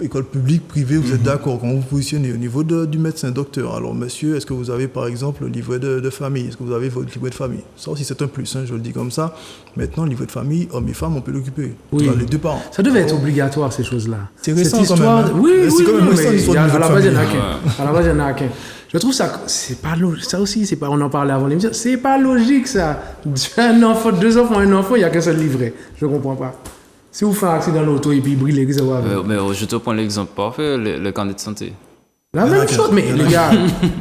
école publique, privée, vous êtes d'accord? Comment vous positionnez? Au niveau du médecin, docteur, alors, monsieur, est-ce que vous avez, par exemple, le livret de famille? Est-ce que vous avez votre livret de famille? Ça aussi, c'est un plus, hein, je le dis comme ça. Maintenant, le livret de famille, hommes et femmes, on peut l'occuper. Oui. Les deux parents. Ça devait être obligatoire, ces choses-là. C'est récent cette histoire, quand même. Oui, c'est quand même mais récent, à la base, il y en a qu'un. À la base, il y en a qu'un. Je trouve ça, c'est pas logique. Ça aussi, c'est pas, on en parlait avant l'émission. C'est pas logique, ça. Un enfant, deux enfants, un enfant, il n'y a qu'un seul livret. Je comprends pas. Si vous faites un accident dans l'auto et puis il brille, ça va. Mais je te prends l'exemple parfait, le carnet de santé. La même chose, mais les gars,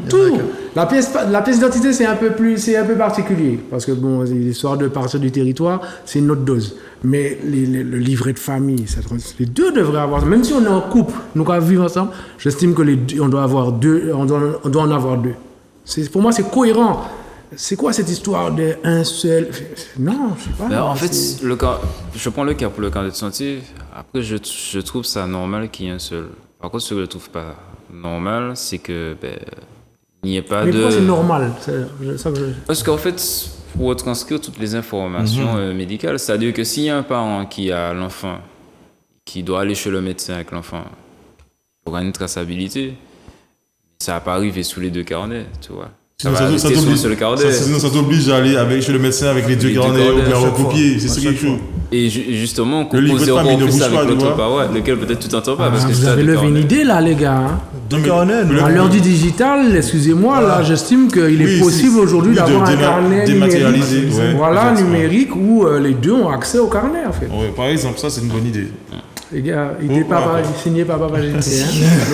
tout. La pièce d'identité, c'est un peu particulier. Parce que bon, l'histoire de partir du territoire, c'est une autre dose. Mais le livret de famille, les deux devraient avoir, même si on est en couple, nous quand vivre ensemble, j'estime que on doit avoir deux, on doit en avoir deux. Pour moi, c'est cohérent. C'est quoi cette histoire d'un seul? Non, je sais pas. Ben, en fait, je prends le cas pour le carnet de santé. Après, je trouve ça normal qu'il y ait un seul. Par contre, ce que je ne trouve pas normal, c'est que il n'y ait pas de... Mais pourquoi c'est normal? Parce qu'en fait, pour retranscrire toutes les informations médicales, c'est-à-dire que s'il y a un parent qui a l'enfant, qui doit aller chez le médecin avec l'enfant, il y aura une traçabilité. Ça va pas arriver sous les deux carnets, tu vois. Ça t'oblige à aller chez le médecin avec les deux carnets ou bien recopier, c'est ce quelque chose. Et justement, composer encore plus avec l'autre parole, lequel peut-être tu t'entends pas. Parce que vous avez levé une idée là, les gars. Deux carnets. À l'heure du digital, excusez-moi, là, j'estime qu'il est possible aujourd'hui d'avoir un carnet numérique. Voilà, numérique où les deux ont accès au carnet, en fait. Par exemple, ça, c'est une bonne idée. Les gars, signé par Papa Génité,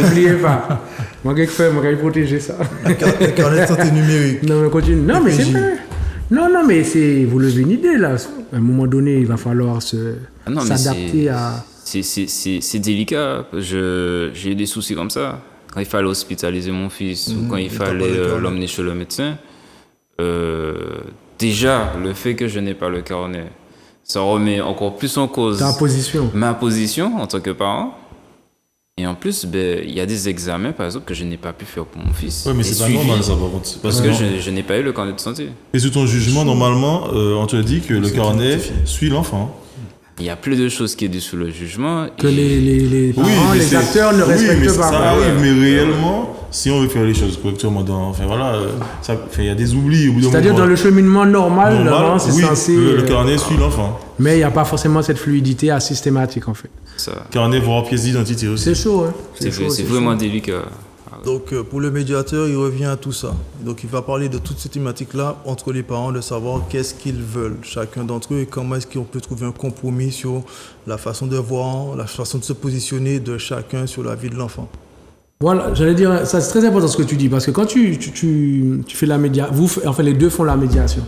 n'oubliez pas. Moi, qu'est-ce que je fais? Moi, je vais protéger ça. Le carnet de santé numérique. Non, mais continue. Non, mais c'est vrai. Non, mais vous levez une idée, là. À un moment donné, il va falloir s'adapter à... C'est délicat. J'ai eu des soucis comme ça. Quand il fallait hospitaliser mon fils ou quand il fallait l'emmener chez le médecin, déjà, le fait que je n'ai pas le carnet, ça remet encore plus en cause ma position en tant que parent. Et en plus, il y a des examens, par exemple, que je n'ai pas pu faire pour mon fils. Oui, mais c'est pas normal, ça, par contre. Parce que je n'ai pas eu le carnet de santé. Et sous ton jugement, normalement, on te dit que le carnet suit l'enfant. Il y a plus de choses qui est sous le jugement. Que les parents, les acteurs ne respectent pas. Ça arrive, mais réellement, si on veut faire les choses correctement, il y a des oublis. C'est-à-dire dans le cheminement normal c'est censé... Le carnet suit l'enfant. Mais il n'y a pas forcément cette fluidité systématique, en fait. Carnet, voire pièce d'identité aussi. C'est chaud, hein. C'est vraiment délicat. Donc, pour le médiateur, il revient à tout ça. Donc, il va parler de toutes ces thématiques-là entre les parents, de savoir qu'est-ce qu'ils veulent, chacun d'entre eux, et comment est-ce qu'on peut trouver un compromis sur la façon de voir, la façon de se positionner de chacun sur la vie de l'enfant. Voilà, j'allais dire, ça c'est très important ce que tu dis, parce que quand tu fais la médiation, les deux font la médiation.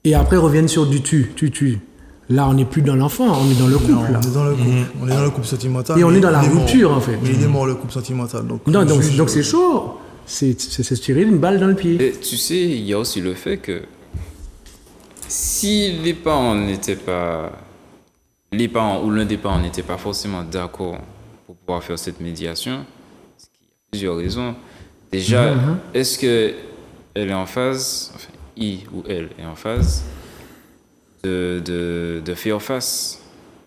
Et après, reviennent sur du tu. Là, on n'est plus dans l'enfant, on est dans le couple. Non, on est dans le couple. On est dans le couple sentimental. Et on est dans la rupture, en fait. Mais il est mort, le couple sentimental. Donc c'est chaud. C'est se tirer une balle dans le pied. Et tu sais, il y a aussi le fait que si les parents ou l'un des parents n'était pas forcément d'accord pour pouvoir faire cette médiation, ce plusieurs raisons. Déjà, est-ce qu'elle est en phase, enfin, il ou elle est en phase de faire face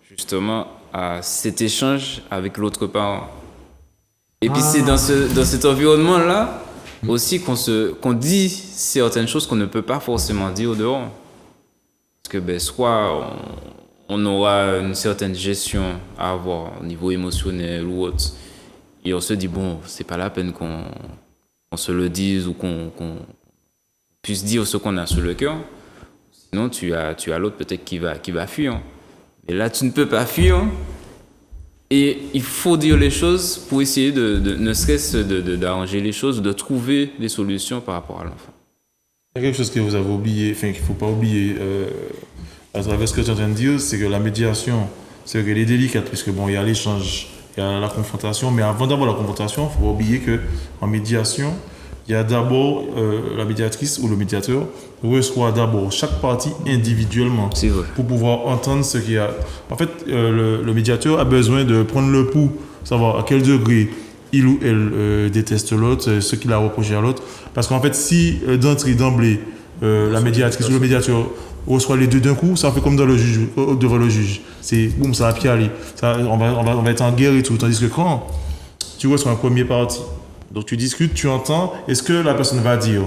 justement à cet échange avec l'autre parent. Et puis c'est dans cet environnement-là aussi qu'on dit certaines choses qu'on ne peut pas forcément dire au dehors. Parce que soit on aura une certaine gestion à avoir au niveau émotionnel ou autre, et on se dit bon, c'est pas la peine qu'on se le dise ou qu'on puisse dire ce qu'on a sur le cœur. Sinon tu as l'autre peut-être qui va fuir. Et là tu ne peux pas fuir. Et il faut dire les choses pour essayer ne serait-ce d'arranger les choses, de trouver des solutions par rapport à l'enfant. Il y a quelque chose que vous avez oublié, qu'il ne faut pas oublier à travers ce que tu es en train de dire, c'est que la médiation, c'est qu'elle est délicate, puisque bon, il y a l'échange, il y a la confrontation, mais avant d'avoir la confrontation, il ne faut pas oublier qu'en médiation, il y a d'abord la médiatrice ou le médiateur reçoit d'abord chaque partie individuellement pour pouvoir entendre ce qu'il y a. En fait, le médiateur a besoin de prendre le pouls, savoir à quel degré il ou elle déteste l'autre, ce qu'il a reproché à l'autre. Parce qu'en fait, si d'emblée, la médiatrice ou le médiateur reçoit les deux d'un coup, ça fait comme dans devant le juge. C'est boum, ça va pialer. On va être en guerre et tout. Tandis que quand tu reçois un premier parti, donc tu discutes, tu entends, est-ce que la personne va dire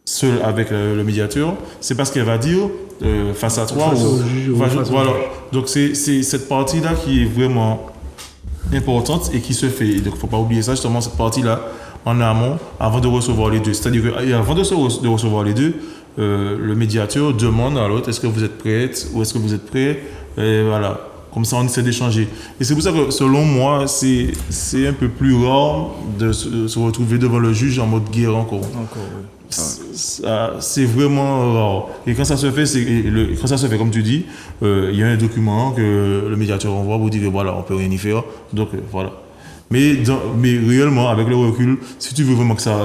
seule avec le médiateur, c'est parce qu'elle va dire face à toi voilà. Donc c'est cette partie-là qui est vraiment importante et qui se fait. Donc il ne faut pas oublier ça, justement, cette partie-là en amont, avant de recevoir les deux. C'est-à-dire qu'avant de recevoir les deux, le médiateur demande à l'autre, est-ce que vous êtes prête ou est-ce que vous êtes prêt, et voilà. Comme ça, on essaie d'échanger. Et c'est pour ça que, selon moi, c'est un peu plus rare de se retrouver devant le juge en mode guerre encore. Oui. C'est vraiment rare. Et quand ça se fait, comme tu dis, il y a un document que le médiateur envoie pour dire que voilà, on peut rien y faire. Donc voilà. Mais réellement, avec le recul, si tu veux vraiment que ça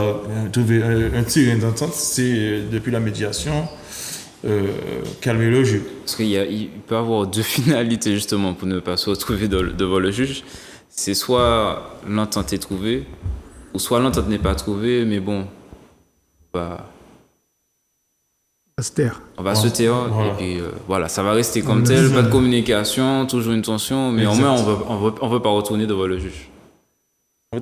trouver un terrain d'entente, c'est depuis la médiation. Calmer le juge. Parce qu'il peut y avoir deux finalités justement pour ne pas se retrouver devant le juge. C'est soit l'entente est trouvée, ou soit l'entente n'est pas trouvée, mais bon, on va se taire. Et puis voilà, ça va rester comme tel, pas de communication, toujours une tension, mais au moins on veut pas retourner devant le juge.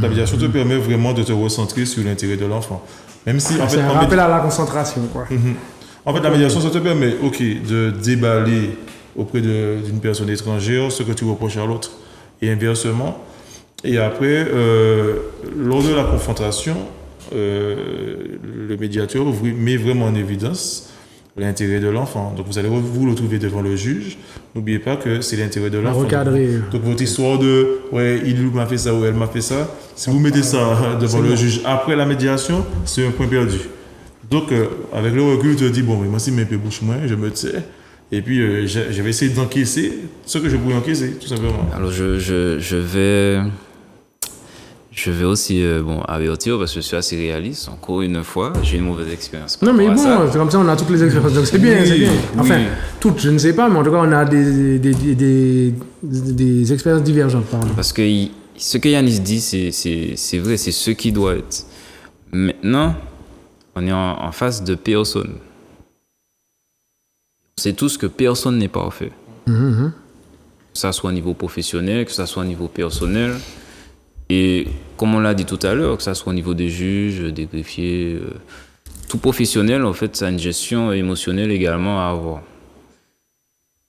La médiation te permet vraiment de te recentrer sur l'intérêt de l'enfant. Même si, c'est un rappel à la concentration, quoi. En fait, la médiation, ça te permet, de déballer auprès d'une personne étrangère ce que tu reproches à l'autre, et inversement. Et après, lors de la confrontation, le médiateur met vraiment en évidence l'intérêt de l'enfant. Donc, vous allez vous retrouver devant le juge. N'oubliez pas que c'est l'intérêt de l'enfant. Recadrer. Donc, votre histoire de « ouais, il m'a fait ça ou elle m'a fait ça », si vous mettez ça devant le juge après la médiation, c'est un point perdu. Donc, avec le recul, tu te dis, bon, mais moi, si mes pieds bouchent moins, je me tais. Et puis, je vais essayer d'encaisser ce que je pourrais encaisser, tout simplement. Alors, je vais aussi avertir, parce que je suis assez réaliste. Encore une fois, j'ai une mauvaise expérience. Non, mais bon, c'est comme ça, on a toutes les expériences. Donc, c'est bien, c'est bien. Enfin, toutes, je ne sais pas, mais en tout cas, on a des expériences divergentes, pardon. Parce que ce que Yanis dit, c'est vrai, c'est ce qui doit être. Maintenant, on est en face de personne. On sait tous que personne n'est parfait. Que ça soit au niveau professionnel, que ça soit au niveau personnel. Et comme on l'a dit tout à l'heure, que ça soit au niveau des juges, des greffiers, tout professionnel, en fait, ça a une gestion émotionnelle également à avoir.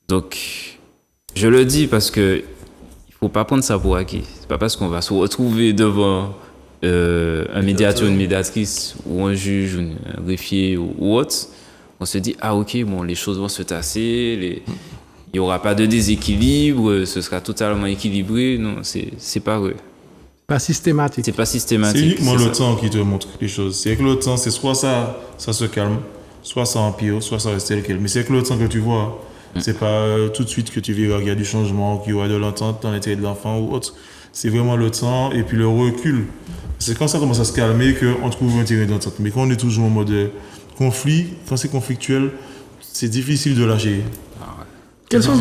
Donc, je le dis parce que il faut pas prendre ça pour acquis. C'est pas parce qu'on va se retrouver devant un médiateur, une médiatrice ou un juge, un greffier ou autre, on se dit ah ok, bon, les choses vont se tasser, il n'y aura pas de déséquilibre, ce sera totalement équilibré. Non, c'est pas vrai. Pas systématique. C'est pas systématique. C'est uniquement le temps qui te montre les choses. C'est avec le temps, c'est soit ça se calme, soit ça empire, soit ça reste tel quel. Mais c'est avec le temps que tu vois. C'est pas tout de suite que tu verras qu'il y a du changement, qu'il y aura de l'entente dans l'intérêt de l'enfant ou autre. C'est vraiment le temps et puis le recul. C'est quand ça commence à se calmer qu'on trouve un terrain d'entente. Mais quand on est toujours en mode conflit, quand c'est conflictuel, c'est difficile de lâcher. Quels sont...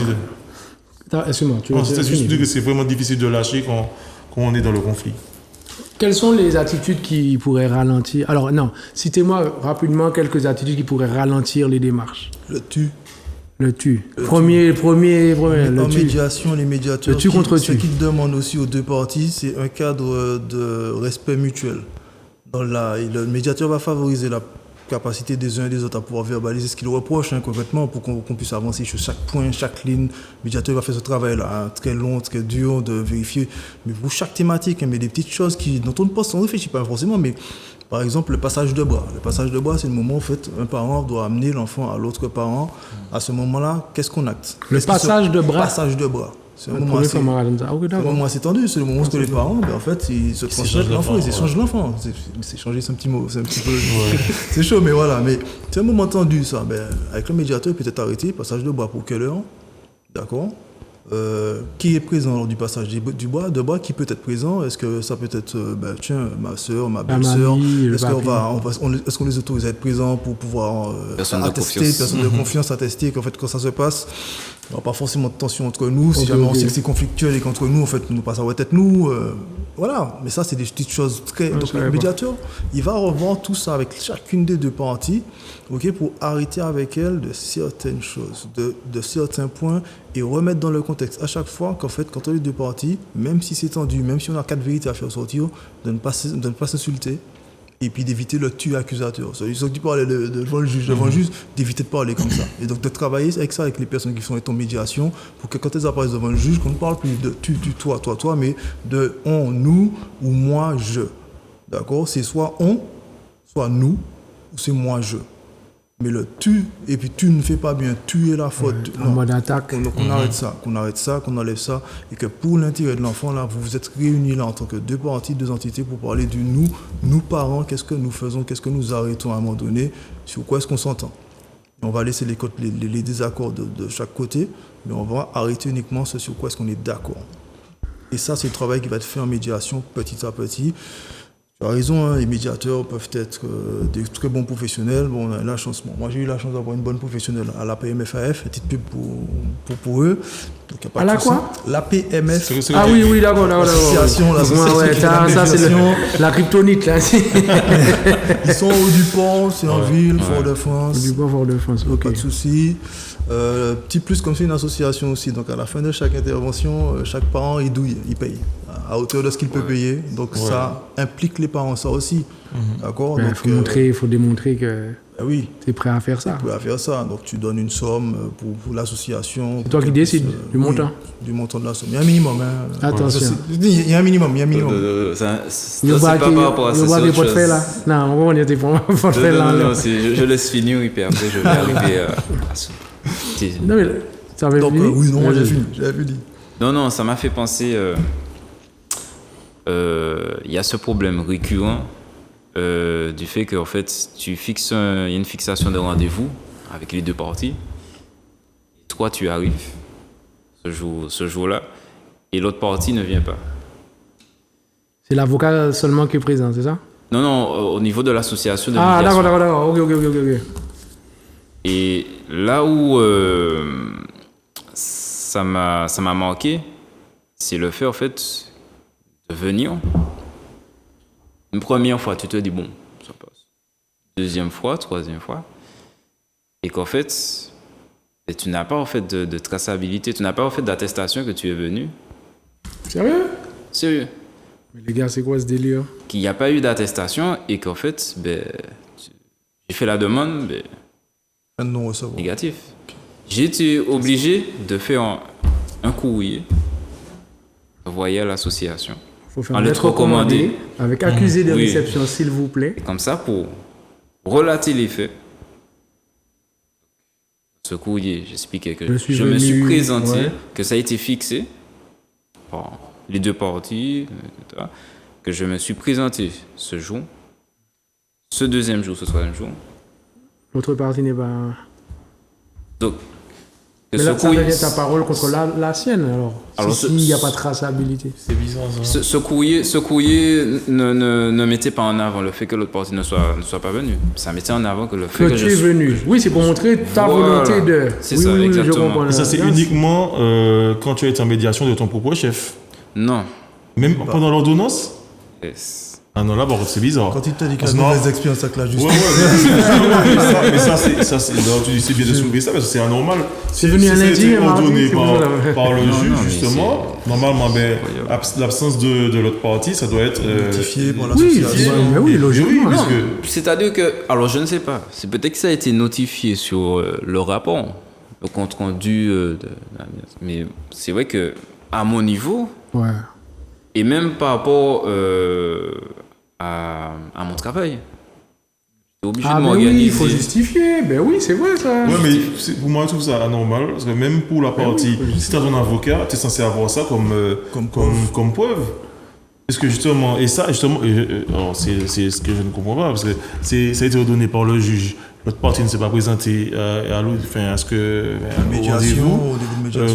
Excuse-moi, c'est juste que c'est vraiment difficile de lâcher quand on est dans le conflit. Quelles sont les attitudes qui pourraient ralentir? Alors non, citez-moi rapidement quelques attitudes qui pourraient ralentir les démarches. Le tu. Premier, En le tu. médiation, les médiateurs, Le tu contre ce tu. qu'ils demandent aussi aux deux parties, c'est un cadre de respect mutuel. Le médiateur va favoriser la capacité des uns et des autres à pouvoir verbaliser ce qu'ils reprochent concrètement pour qu'on puisse avancer sur chaque point, chaque ligne. Le médiateur va faire ce travail-là, très long, très dur, de vérifier. Mais pour chaque thématique, mais des petites choses dont on ne réfléchit pas forcément, mais par exemple, le passage de bras. Le passage de bras, c'est le moment où en fait, un parent doit amener l'enfant à l'autre parent. À ce moment-là, qu'est-ce qu'on acte? Le passage de bras. Passage de bras. C'est un moment assez tendu. C'est le moment où les parents, en fait, ils se transmettent l'enfant, ils échangent l'enfant. C'est changer, c'est un petit mot, c'est un petit peu... c'est chaud, mais voilà. Mais c'est un moment tendu, ça. Avec le médiateur, il peut être arrêté. Passage de bras pour quelle heure? D'accord. Qui est présent lors du passage de bras, qui peut être présent? Est-ce que ça peut être, tiens, ma soeur, ma belle-sœur? Est-ce qu'on les autorise à être présents pour pouvoir attester, personne de confiance, attester qu'en fait, quand ça se passe, il n'y aura pas forcément de tension entre nous. Si jamais on sait que c'est conflictuel et qu'entre nous, en fait, nous passons à tête nous, voilà. Mais ça, c'est des petites choses très... Donc, le médiateur, il va revoir tout ça avec chacune des deux parties, ok, pour arrêter avec elle de certaines choses, de certains points, et remettre dans le contexte à chaque fois qu'en fait, quand on est les deux parties, même si c'est tendu, même si on a 4 vérités à faire sortir, de ne pas s'insulter, et puis d'éviter le tu accusateur. Ils ont dit parler devant le juge, d'éviter de parler comme ça. Et donc de travailler avec ça, avec les personnes qui sont en médiation, pour que quand elles apparaissent devant le juge, qu'on ne parle plus de tu, toi, mais de on, nous, ou moi, je. D'accord? C'est soit on, soit nous, ou c'est moi, je. Mais le tu, et puis tu ne fais pas bien, tu es la faute. En mode attaque. Qu'on arrête ça, qu'on enlève ça, et que pour l'intérêt de l'enfant, là, vous vous êtes réunis là en tant que deux parties, deux entités pour parler du nous parents, qu'est-ce que nous faisons, qu'est-ce que nous arrêtons à un moment donné, sur quoi est-ce qu'on s'entend. On va laisser les désaccords de chaque côté, mais on va arrêter uniquement ce sur quoi est-ce qu'on est d'accord. Et ça, c'est le travail qui va être fait en médiation petit à petit. Tu as raison, les médiateurs peuvent être des très bons professionnels. Bon, on a la chance. Moi, j'ai eu la chance d'avoir une bonne professionnelle à l'APMFAF, petite pub pour eux. Donc, y a pas à la quoi? L'APMF. Ah oui, d'accord. L'association, ça, c'est la kryptonite, là. Ils sont au Dupont, c'est en ville, Fort-de-France. Dupont, Fort-de-France, ok. Pas de souci. Petit plus, comme c'est une association aussi. Donc, à la fin de chaque intervention, chaque parent, il douille, il paye à hauteur de ce qu'il peut payer. Donc, ça implique les parents, ça aussi. D'accord? Il faut démontrer que oui, tu es prêt à faire ça. Tu es prêt à faire ça. Donc, tu donnes une somme pour l'association. C'est toi qui décides du montant? Du montant de la somme. Il y a un minimum. Attention. Il y a un minimum. Ça, c'est pas par rapport à ça. Des portefeuilles là. Non, on va dire des portefeuilles là. Non, je laisse finir et puis après, je vais arriver à ça. Non, mais ça avait fini? Oui, non, j'ai fini. Non, ça m'a fait penser... il y a ce problème récurrent du fait qu'en fait, il y a une fixation de rendez-vous avec les deux parties. Toi, tu arrives ce jour-là et l'autre partie ne vient pas. C'est l'avocat seulement qui est présent, c'est ça? Non, au niveau de l'association de médiation. Ah, d'accord. Ok. Et là où ça m'a marqué, c'est le fait, en fait, de venir. Une première fois, tu te dis, bon, ça passe. Deuxième fois, troisième fois. Et qu'en fait, tu n'as pas en fait de traçabilité, tu n'as pas en fait d'attestation que tu es venu. Sérieux. Mais les gars, c'est quoi ce délire? Qu'il n'y a pas eu d'attestation et qu'en fait, j'ai fait la demande, négatif. J'ai été obligé de faire un courrier envoyé à l'association. Il faut faire une lettre recommandée avec accusé de réception, s'il vous plaît. Et comme ça, pour relater les faits, ce courrier, j'expliquais que je me suis présenté, que ça a été fixé par les deux parties, etc., que je me suis présenté ce jour, ce deuxième jour, ce troisième jour. L'autre partie n'est pas... Donc, mais là, ça devient ta parole contre la sienne, alors s'il n'y a pas de traçabilité. C'est bizarre, ça. Ce courrier ne mettait pas en avant le fait que l'autre partie ne soit pas venue. Ça mettait en avant que le fait que tu es venu. Oui, c'est pour montrer ta volonté de... C'est ça, exactement. Et ça, c'est uniquement quand tu es en médiation de ton propre chef? Non. Même pendant l'ordonnance? Ah non, là, bon, c'est bizarre. Quand il t'a dit qu'il y a de mauvaises expériences avec la justice. Mais ça, tu dis c'est bien de soulever ça parce que c'est anormal. C'est venu un lundi, ordonné par le juge, justement. Normalement, l'absence de l'autre partie, ça doit être notifié par l'association. Oui, logiquement. C'est-à-dire que, alors je ne sais pas, c'est peut-être que ça a été notifié sur le rapport, le compte rendu, mais c'est vrai que à mon niveau, et même par rapport à mon travail, j'étais obligé de m'organiser. Oui, il faut justifier. Ben oui, c'est vrai ça. Ouais, mais pour moi, je trouve ça anormal. Parce que même pour la partie, si tu as ton avocat, tu es censé avoir ça comme preuve. Parce que justement, c'est ce que je ne comprends pas. Parce que ça a été ordonné par le juge. L'autre partie ne s'est pas présentée à ce que.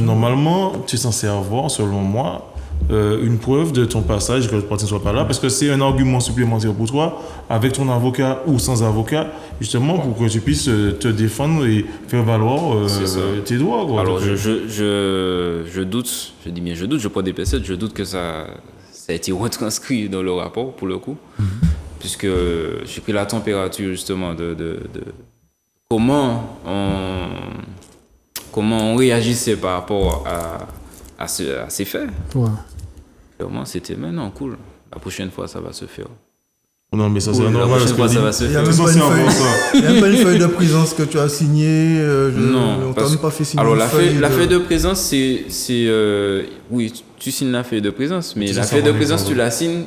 Normalement, tu es censé avoir, selon moi, une preuve de ton passage, que l'autre partie ne soit pas là, parce que c'est un argument supplémentaire pour toi, avec ton avocat ou sans avocat, justement, pour que tu puisses te défendre et faire valoir tes droits. Quoi. Alors, je doute, je dis bien je doute, je prends des pincettes, je doute que ça a été retranscrit dans le rapport, pour le coup, puisque j'ai pris la température, justement, de comment on réagissait par rapport à ces faits. Clairement, c'était maintenant cool. La prochaine fois, ça va se faire. Non, mais ça, c'est normal. La prochaine fois, ça va se faire. Il n'y a pas une feuille de présence que tu as signée. Non. On t'a même pas fait signer. Alors, la feuille de présence, c'est oui, tu signes la feuille de présence, mais la feuille de présence, tu la signes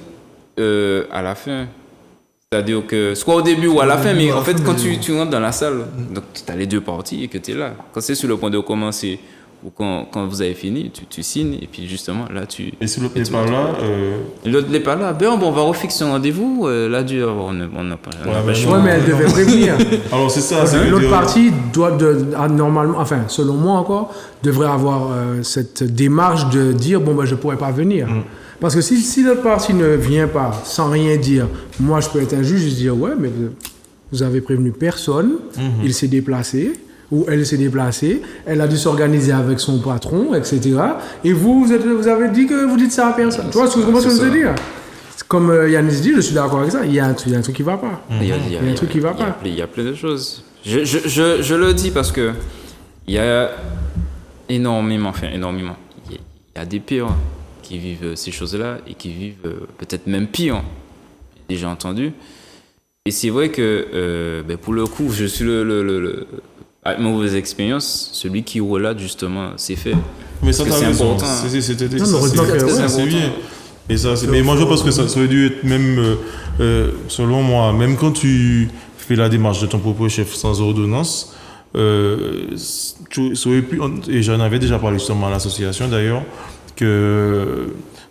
à la fin. C'est-à-dire que, soit au début ou à la fin, mais en fait, quand tu rentres dans la salle, donc tu as les deux parties et que tu es là. Quand c'est sur le point de commencer, ou quand vous avez fini, tu signes, et puis justement, là, tu... Et si l'autre n'est pas là... L'autre n'est pas là, on va refixer un rendez-vous, là, on n'a pas choix. Oui, mais elle devait prévenir. Alors, c'est ça. L'autre partie doit, normalement, enfin, selon moi encore, devrait avoir cette démarche de dire, je ne pourrais pas venir. Parce que si l'autre partie ne vient pas sans rien dire, moi, je peux être un juge et dire, ouais, mais vous avez prévenu personne, il s'est déplacé, ou elle s'est déplacée, elle a dû s'organiser avec son patron, etc. Et vous avez dit que vous dites ça à personne. Tu vois ce que je veux dire? Comme Yanis dit, je suis d'accord avec ça, il y a un truc qui ne va pas. Il y a un truc qui ne va pas. Il y a plein de choses. Je le dis parce que il y a énormément. Il y a des pires qui vivent ces choses-là et qui vivent peut-être même pire. J'ai déjà entendu. Et c'est vrai que pour le coup, je suis avec mes mauvaises expériences, celui qui relate justement ces faits. Mais ça, c'est important. C'est bien. Et ça, mais moi, je pense que ça aurait dû être même, selon moi, même quand tu fais la démarche de ton propre chef sans ordonnance, tu aurais pu, et j'en avais déjà parlé justement à l'association d'ailleurs, que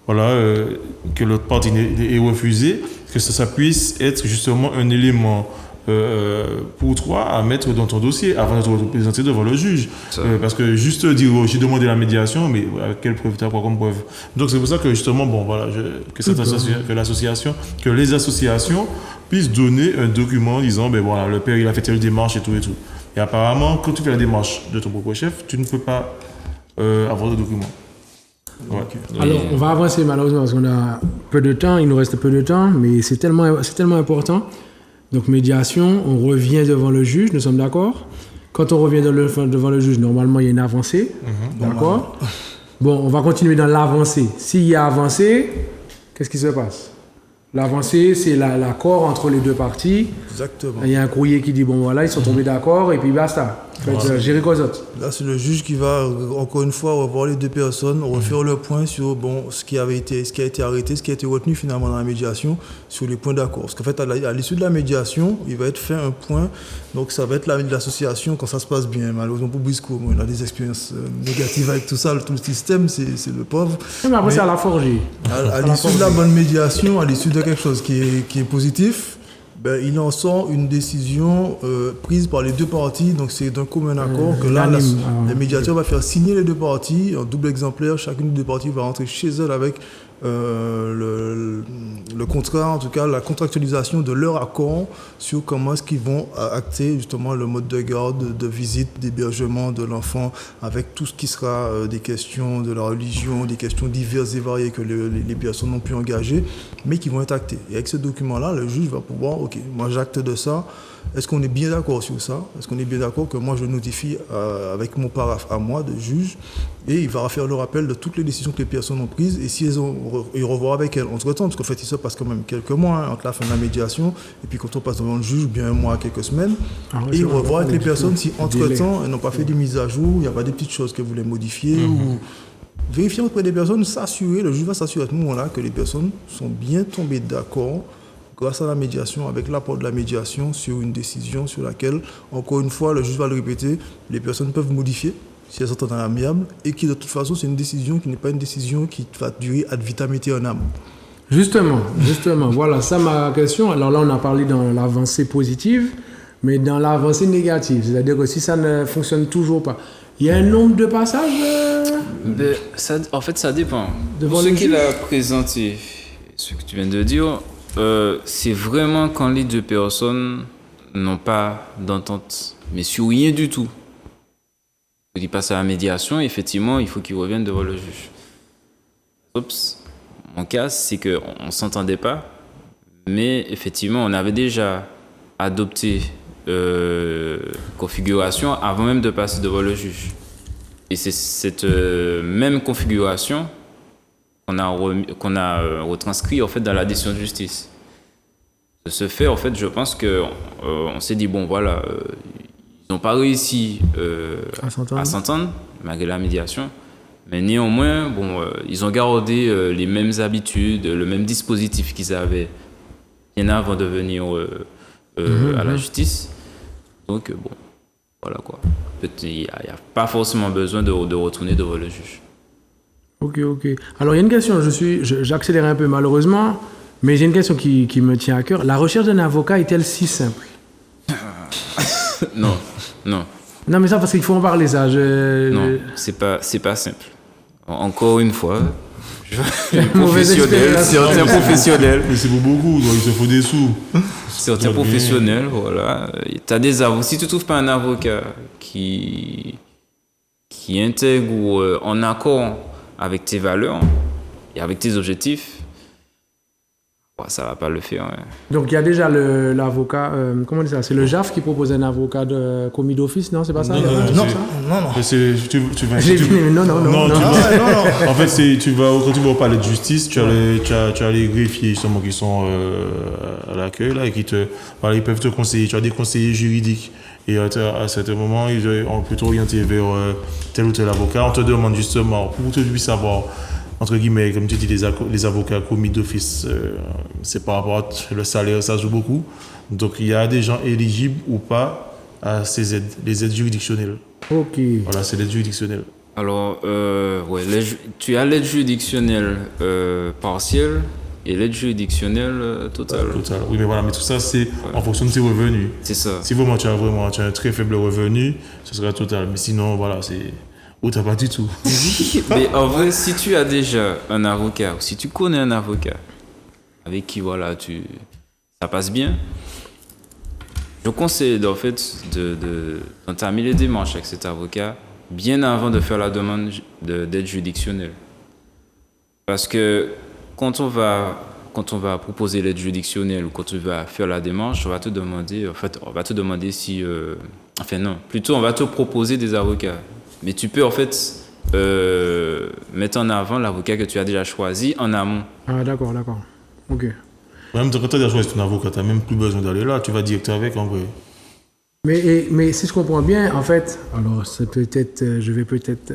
l'autre partie ait refusé, que ça puisse être justement un élément pour toi à mettre dans ton dossier avant de te présenter devant le juge. Parce que juste dire j'ai demandé la médiation, mais quelle preuve tu as quoi comme preuve? Donc c'est pour ça que justement, que les associations puissent donner un document disant le père il a fait telle démarche et tout. Et apparemment, quand tu fais la démarche de ton propre chef, tu ne peux pas avoir de document. Ouais. Alors, on va avancer malheureusement parce qu'on a peu de temps, il nous reste peu de temps, mais c'est tellement important. Donc, médiation, on revient devant le juge, nous sommes d'accord? Quand on revient devant le juge, normalement, il y a une avancée, d'accord? Bon, on va continuer dans l'avancée. S'il y a avancée, qu'est-ce qui se passe? L'avancée, c'est l'accord entre les deux parties. Exactement. Il y a un courrier qui dit, ils sont tombés d'accord, et puis basta. Gérer quoi d'autre? Là, c'est le juge qui va, encore une fois, revoir les deux personnes, refaire le point sur ce qui a été arrêté, ce qui a été retenu finalement dans la médiation, sur les points d'accord. Parce qu'en fait, à l'issue de la médiation, il va être fait un point. Donc, ça va être l'association quand ça se passe bien. Malheureusement, pour Briscoe, il a des expériences négatives avec tout ça, tout le système, c'est le pauvre. Mais après, c'est à la forger. À l'issue de la bonne médiation, à l'issue de quelque chose qui est positif, il en sort une décision prise par les deux parties, donc c'est d'un commun accord que là, le médiateur va faire signer les deux parties en double exemplaire. Chacune des deux parties va rentrer chez elle avec le contrat, en tout cas la contractualisation de leur accord sur comment est-ce qu'ils vont acter justement le mode de garde, de visite, d'hébergement de l'enfant, avec tout ce qui sera des questions de la religion, des questions diverses et variées que les personnes ont pu engager, mais qui vont être actées. Et avec ce document-là, le juge va pouvoir, ok, moi j'acte de ça. Est-ce qu'on est bien d'accord sur ça? Est-ce qu'on est bien d'accord que moi je notifie avec mon paraphe à moi de juge, et il va faire le rappel de toutes les décisions que les personnes ont prises, et si elles ont, il revoit avec elles entre-temps, parce qu'en fait il se passe quand même quelques mois entre la fin de la médiation et puis quand on passe devant le juge, bien un mois, quelques semaines, et il revoit avec les personnes si entre-temps elles n'ont pas fait des mises à jour, il n'y a pas des petites choses qu'elles voulaient modifier, ou vérifier auprès des personnes, s'assurer, le juge va s'assurer à ce moment-là que les personnes sont bien tombées d'accord grâce à la médiation, avec l'apport de la médiation, sur une décision sur laquelle, encore une fois, le juge va le répéter, les personnes peuvent modifier si elles sont en amiable, et qui de toute façon, c'est une décision qui n'est pas une décision qui va durer ad vitam aeternam. Justement, voilà, ça ma question. Alors là, on a parlé dans l'avancée positive, mais dans l'avancée négative, c'est-à-dire que si ça ne fonctionne toujours pas, il y a un nombre de passages En fait, ça dépend. Devant Pour ce le qu'il juge a présenté, ce que tu viens de dire, c'est vraiment quand les deux personnes n'ont pas d'entente, mais sur rien du tout. Il passe à la médiation, effectivement, il faut qu'il revienne devant le juge. Mon cas, c'est qu'on ne s'entendait pas, mais effectivement, on avait déjà adopté configuration avant même de passer devant le juge. Et c'est cette même configuration qu'on a retranscrit en fait dans la décision de justice. De ce fait, en fait, je pense on s'est dit bon voilà, ils n'ont pas réussi à s'entendre malgré la médiation, mais néanmoins ils ont gardé les mêmes habitudes, le même dispositif qu'ils avaient bien avant de venir à la justice. Donc voilà quoi. Il n'y a pas forcément besoin de retourner devant le juge. Ok. Alors, il y a une question, j'accélère un peu malheureusement, mais j'ai une question qui me tient à cœur. La recherche d'un avocat est-elle si simple? Non. Non, mais ça, parce qu'il faut en parler, ça. Non, c'est pas simple. Encore une fois, certains professionnels. Mais c'est pour beaucoup, il se faut des sous. Certains professionnels, voilà. Si tu ne trouves pas un avocat qui intègre ou en accord avec tes valeurs et avec tes objectifs, ça ne va pas le faire. Ouais. Donc, il y a déjà l'avocat, comment on dit ça? C'est le JAF qui propose un avocat de commis d'office, non? C'est pas ça? Non. Non. En fait, quand tu vas parler de justice, tu as les greffiers justement qui sont à l'accueil là, et ils peuvent te conseiller. Tu as des conseillers juridiques. Et à certains moments, on peut t'orienter vers tel ou tel avocat. On te demande justement, pour que tu puisses savoir, entre guillemets, comme tu dis, les avocats commis d'office, c'est par rapport à le salaire, ça joue beaucoup. Donc, il y a des gens éligibles ou pas à ces aides, les aides juridictionnelles. Ok. Voilà, c'est l'aide juridictionnelle. Alors, tu as l'aide juridictionnelle partielle et l'aide juridictionnelle totale. Oui, mais voilà, mais tout ça, c'est en fonction de tes revenus. C'est ça. Si vraiment tu as un très faible revenu, ce sera total. Mais sinon, voilà, c'est... Ou t'as pas du tout. Mais en vrai, si tu as déjà un avocat, ou si tu connais un avocat avec qui, voilà, ça passe bien, je conseille, en fait, d'entamer les démarches avec cet avocat bien avant de faire la demande d'aide juridictionnelle. Parce que quand on va proposer l'aide juridictionnelle ou quand tu vas faire la démarche, on va te demander si... plutôt on va te proposer des avocats. Mais tu peux en fait mettre en avant l'avocat que tu as déjà choisi en amont. Ah d'accord. Ok. Même quand tu as déjà choisi ton avocat, tu n'as même plus besoin d'aller là, tu vas direct avec en vrai. Mais si je comprends bien, en fait, alors je vais peut-être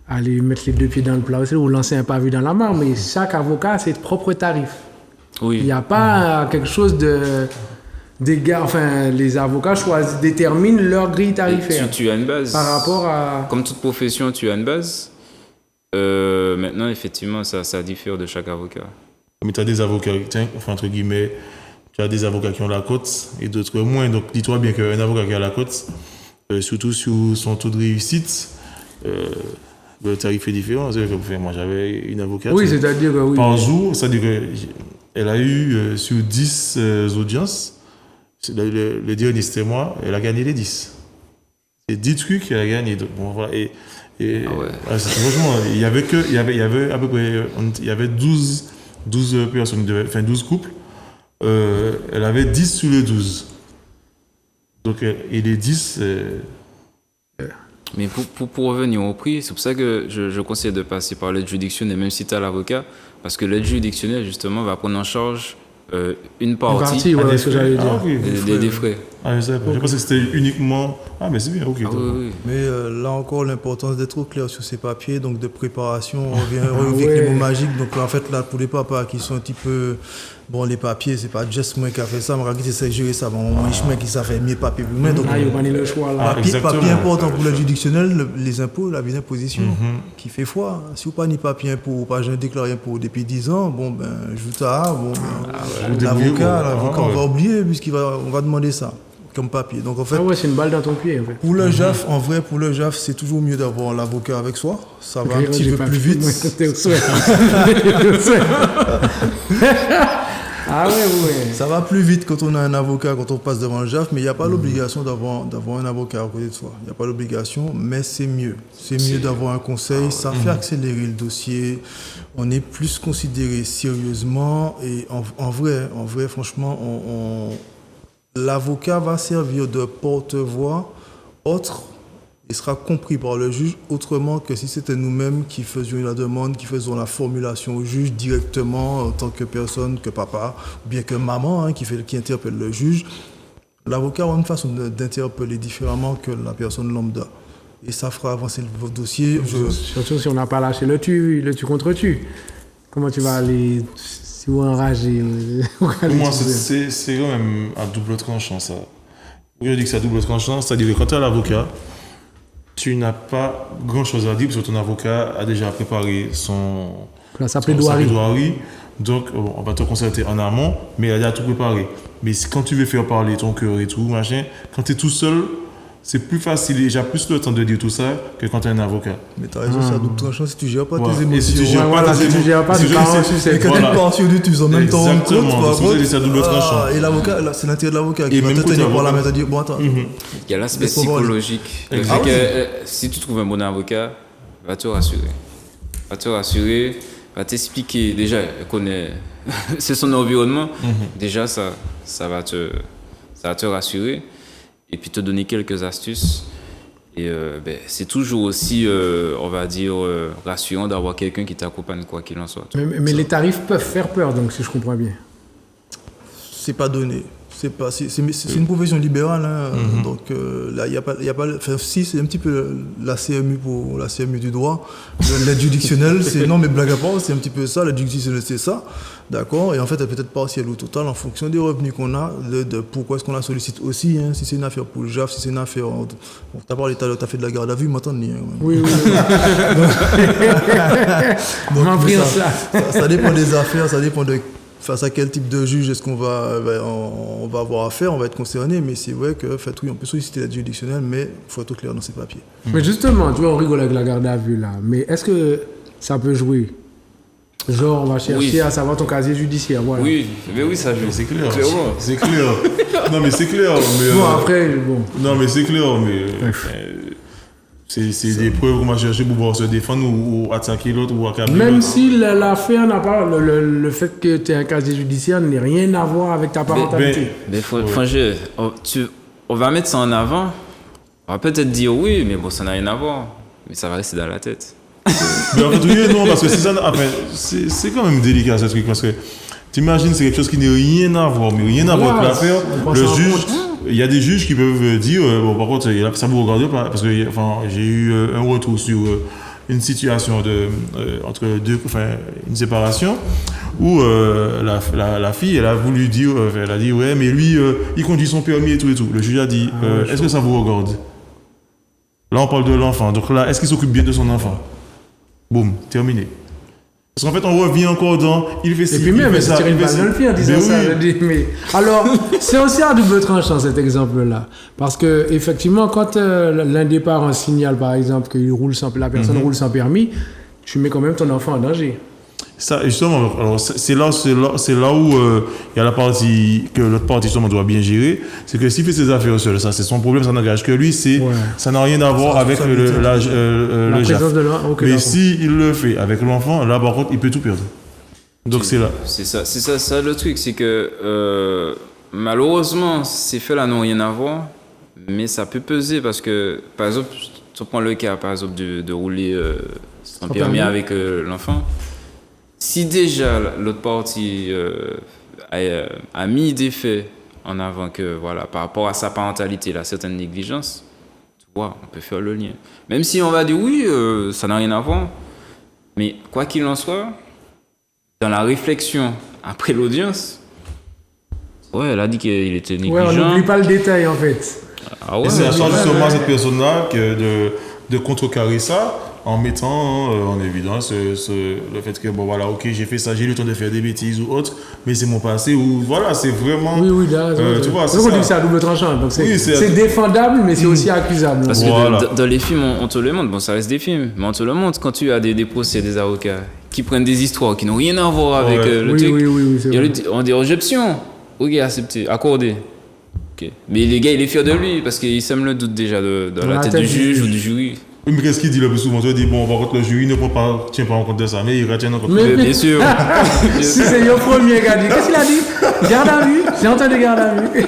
aller mettre les deux pieds dans le plat aussi ou lancer un pavé dans la mare, mais chaque avocat a ses propres tarifs. Oui. Il n'y a pas quelque chose les avocats déterminent leur grille tarifaire. Tu as une base. Par rapport à... Comme toute profession, tu as une base. Maintenant, effectivement, ça diffère de chaque avocat. Mais tu as des avocats, entre guillemets, tu as des avocats qui ont la cote et d'autres moins. Donc, dis-toi bien qu'un avocat qui a la cote, surtout sur son taux de réussite, le tarif est différent. Moi, j'avais une avocate. Oui, c'est-à-dire que oui. Par jour, c'est-à-dire qu'elle a eu sur 10 audiences, le dernier c'était moi, elle a gagné les 10. C'est 10 trucs qu'elle a gagné. Donc, bon, voilà. Franchement, il y avait à peu près, il y avait 12 personnes, 12 couples. Elle avait 10 sur les 12. Donc, et les 10... Mais pour revenir au prix, c'est pour ça que je conseille de passer par l'aide juridictionnelle, même si tu as l'avocat, parce que l'aide juridictionnelle, justement, va prendre en charge une partie ouais, ce que j'allais dire. Des frais. Ah, je pensais que c'était uniquement... Ah, mais c'est bien, ok. Oui. Mais là encore, l'importance d'être au clair sur ces papiers, donc de préparation, on revient avec les mots magiques. Donc en fait, là, pour les papas qui sont un petit peu... Bon, les papiers, c'est pas juste moi qui a fait ça, mais qui essaie de gérer ça. Bon, moi, je qui ça fait mieux papier pour moi. Donc, il y a le choix là. Papier important pour le juridictionnel, les impôts, la imposition, qui fait foi. Si vous n'avez pas papier impôt, pas j'ai déclaré impôt depuis 10 ans, bon, ben, je vous tard, l'avocat, on va oublier, puisqu'on va demander ça comme papier. Donc, en fait, c'est une balle dans ton pied, en fait. Pour le JAF, en vrai, c'est toujours mieux d'avoir l'avocat avec soi. Ça va un petit peu plus vite. Ça va plus vite quand on a un avocat, quand on passe devant le JAF, mais il n'y a pas l'obligation d'avoir un avocat à côté de soi. Il n'y a pas l'obligation, mais c'est mieux. C'est mieux d'avoir un conseil, ça fait accélérer le dossier, on est plus considéré sérieusement et en vrai, franchement, l'avocat va servir de porte-voix autre. Il sera compris par le juge autrement que si c'était nous-mêmes qui faisions la demande, qui faisions la formulation au juge directement en tant que personne, que papa, ou bien que maman qui interpelle le juge. L'avocat a une façon d'interpeller différemment que la personne lambda. Et ça fera avancer votre dossier. Surtout si on n'a pas lâché le tu contre tu. Comment tu vas aller si vous enragez pour moi, c'est quand même à double tranchant ça. Je dis que c'est à double tranchant, c'est-à-dire que quand tu es l'avocat, tu n'as pas grand-chose à dire parce que ton avocat a déjà préparé sa plaidoirie. Donc, on va te concerter en amont, mais il a déjà tout préparé. Mais quand tu veux faire parler ton cœur et tout, machin, quand tu es tout seul, c'est plus facile et j'ai plus le temps de dire tout ça que quand tu es un avocat. Mais tu as raison, c'est à double tranchant si tu ne gères pas tes émotions. Si tu ne gères pas tes émotions. Et quand tu pars sur du tu en même temps en compte, c'est à double tranchant. Et l'avocat, c'est l'intérêt de l'avocat qui va te tenir par la main et te dire bon, attends. Il y a l'aspect psychologique. Si tu trouves un bon avocat, va te rassurer. Va t'expliquer. Déjà, connaît c'est son environnement. Déjà, ça va te rassurer. Et puis te donner quelques astuces. Et c'est toujours aussi, on va dire, rassurant d'avoir quelqu'un qui t'accompagne quoi qu'il en soit. Mais les tarifs peuvent faire peur, donc, si je comprends bien. C'est pas donné. C'est une profession libérale. Donc là, il y a pas si, c'est un petit peu la CMU du droit. L'aide juridictionnelle, non, mais blague à part, c'est un petit peu ça. L'aide juridictionnelle, c'est ça. D'accord. Et en fait, elle peut être partielle ou totale en fonction des revenus qu'on a, de pourquoi est-ce qu'on la sollicite aussi. Si c'est une affaire pour le JAF, si c'est une affaire. T'as parlé tout à l'heure, t'as fait de la garde à vue, m'entends ni. Oui. Donc, ça dépend des affaires, ça dépend de. Face à quel type de juge est-ce qu'on va avoir affaire, on va être concerné, mais c'est vrai que, on peut solliciter l'aide juridictionnelle, mais il faut être clair dans ses papiers. Mais justement, tu vois, on rigole avec la garde à vue là, mais est-ce que ça peut jouer? Genre, on va chercher à savoir ton casier judiciaire, voilà. Oui, mais oui, ça joue. C'est clair. C'est clair. Non, mais c'est clair. Mais, Non, mais c'est clair, mais... C'est des preuves qu'on va chercher pour pouvoir se défendre ou attaquer l'autre ou accabler l'autre. Même si l'affaire n'a pas... Le fait que tu aies un casier judiciaire n'a rien à voir avec ta parentalité. Mais franchement, on va mettre ça en avant. On va peut-être dire oui, mais bon, ça n'a rien à voir. Mais ça va rester dans la tête. Mais en fait, oui, non, parce que c'est quand même délicat ce truc. Parce que t'imagines, c'est quelque chose qui n'a rien à voir, mais rien à voir avec l'affaire. Le juge... Il y a des juges qui peuvent dire, par contre, ça vous regarde pas, parce que j'ai eu un retour sur une situation entre deux, une séparation, où la fille, elle a voulu dire, elle a dit, ouais, mais lui, il conduit son permis et tout. Le juge a dit, est-ce que ça vous regarde? Là, on parle de l'enfant. Donc là, est-ce qu'il s'occupe bien de son enfant? Boum, terminé. Parce qu'en fait, on revient encore dans. Il fait ci, et puis même, il fait ça. C'est une balle dans le pied en disant ça. Oui. Alors, c'est aussi à double tranchant cet exemple-là. Parce que, effectivement, quand l'un des parents signale, par exemple, que la personne roule sans permis, tu mets quand même ton enfant en danger. Ça, justement, alors c'est là où il y a la partie que l'autre partie justement doit bien gérer. C'est que s'il fait ses affaires seul, ça c'est son problème, ça n'engage que lui, ça n'a rien à voir avec le JAF. Mais s'il le fait avec l'enfant, là par contre, il peut tout perdre. Donc c'est là. C'est ça le truc, c'est que malheureusement, ces faits-là n'ont rien à voir, mais ça peut peser parce que, par exemple, tu prends le cas, par exemple, de rouler sans permis avec l'enfant. Si déjà l'autre partie a mis des faits en avant que, voilà, par rapport à sa parentalité, là, certaines négligences, tu vois, on peut faire le lien. Même si on va dire oui, ça n'a rien à voir, mais quoi qu'il en soit, dans la réflexion après l'audience, elle a dit qu'il était négligent. Ouais, on n'oublie pas le détail en fait. Ah ouais, et c'est à justement cette personne-là de contrecarrer ça en mettant en évidence le fait que, bon voilà, ok, j'ai fait ça, j'ai eu le temps de faire des bêtises ou autre, mais c'est mon passé, ou voilà, c'est vraiment... Oui, là, tu vois, c'est ça. On dit que c'est à double tranchant, donc c'est défendable, mais c'est aussi accusable. Parce que dans les films, on te le montre, bon, ça reste des films, mais on te le montre quand tu as des procès, des avocats qui prennent des histoires qui n'ont rien à voir avec le truc. Oui, c'est vrai. On dit réception, ok, accepté, accordé. Okay. Mais les gars, il est fier de lui parce qu'il sème le doute déjà dans la tête du juge ou du jury. Oui, mais qu'est-ce qu'il dit le plus souvent? Tu dis, bon, par contre, le jury ne tient pas en compte de ça, mais il retient en compte. Mais bien sûr. Si c'est le premier gars, qu'est-ce qu'il a dit? Garde à vue. J'ai entendu garde à vue.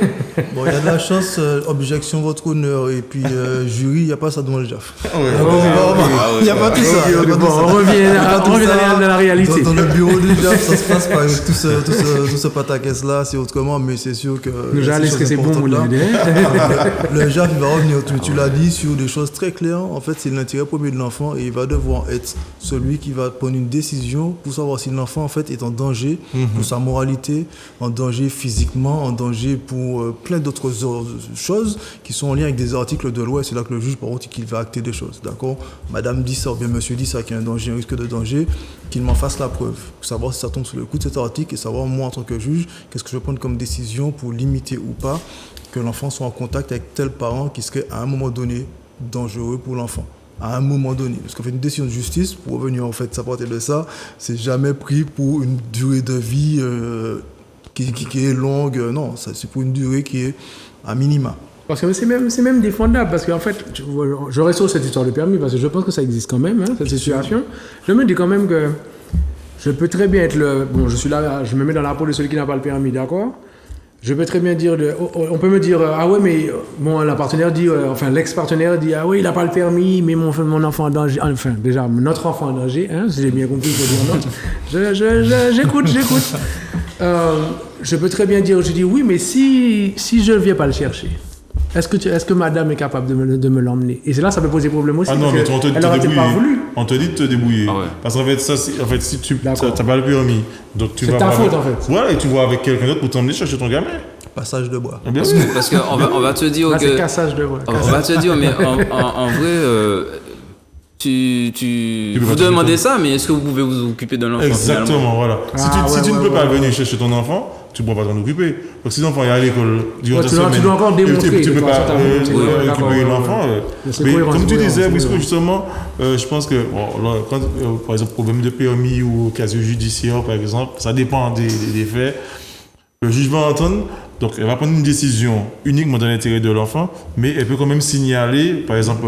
Bon, il y a de la chance, objection, votre honneur, et puis jury, il n'y a pas ça devant le JAF. Il n'y a pas tout ça. On revient dans la réalité. Dans le bureau du JAF, ça se passe pas avec tout ce pataquès-là, c'est autrement, mais c'est sûr que. Déjà, est-ce que c'est bon, mon idée? Le JAF, il va revenir, tu l'as dit, sur des choses très claires. En fait, c'est l'intérêt premier de l'enfant et il va devoir être celui qui va prendre une décision pour savoir si l'enfant en fait est en danger pour sa moralité, en danger physiquement, en danger pour plein d'autres choses qui sont en lien avec des articles de loi. Et c'est là que le juge, par contre, qu'il va acter des choses. D'accord? Madame dit ça, ou bien monsieur dit ça, qu'il y a un danger, un risque de danger, qu'il m'en fasse la preuve. Pour savoir si ça tombe sous le coup de cet article et savoir, moi, en tant que juge, qu'est-ce que je vais prendre comme décision pour limiter ou pas que l'enfant soit en contact avec tel parent qui serait à un moment donné dangereux pour l'enfant. À un moment donné. Parce qu'en fait, une décision de justice, pour revenir en fait s'apporter de ça, c'est jamais pris pour une durée de vie qui est longue. Non, c'est pour une durée qui est à minima. Parce que c'est même défendable. Parce qu'en fait, je reste sur cette histoire de permis, parce que je pense que ça existe quand même, cette situation. Je me dis quand même que je peux très bien être bon, je suis là, je me mets dans la peau de celui qui n'a pas le permis, d'accord? Je peux très bien dire, on peut me dire, ah ouais, mais bon, la partenaire dit, l'ex-partenaire dit, ah oui, il n'a pas le permis, mais mon enfant en danger, enfin, déjà, notre enfant en danger, hein, si j'ai bien compris, il faut dire non. J'écoute. Je peux très bien dire, je dis, oui, mais si je ne viens pas le chercher, est-ce que madame est capable de me l'emmener? Et c'est là ça peut poser problème aussi. Ah non, mais on te dit elle n'aurait pas voulu. On te dit de te débrouiller. Ah ouais. Parce qu'en fait, si tu n'as pas le permis, donc tu vas. C'est ta faute en fait. Voilà, et tu vas avec quelqu'un d'autre pour t'emmener chercher ton gamin. Passage de bois. Bien sûr. Parce qu'on va te dire là, que. C'est cassage de bois. On va te dire, mais en vrai. Vous demandez ça, mais est-ce que vous pouvez vous occuper d'un enfant? Exactement, voilà. Si tu ne peux pas venir chercher ton enfant, tu ne pourras pas t'en occuper. Donc si l'enfant est à l'école durant ta semaine, tu dois encore démontrer. Tu ne peux pas récupérer l'enfant. Mais comme tu disais, justement, je pense que, quand, par exemple, problème de permis ou casier judiciaire, par exemple, ça dépend des faits. Le juge va entendre, donc elle va prendre une décision uniquement dans l'intérêt de l'enfant, mais elle peut quand même signaler, par exemple,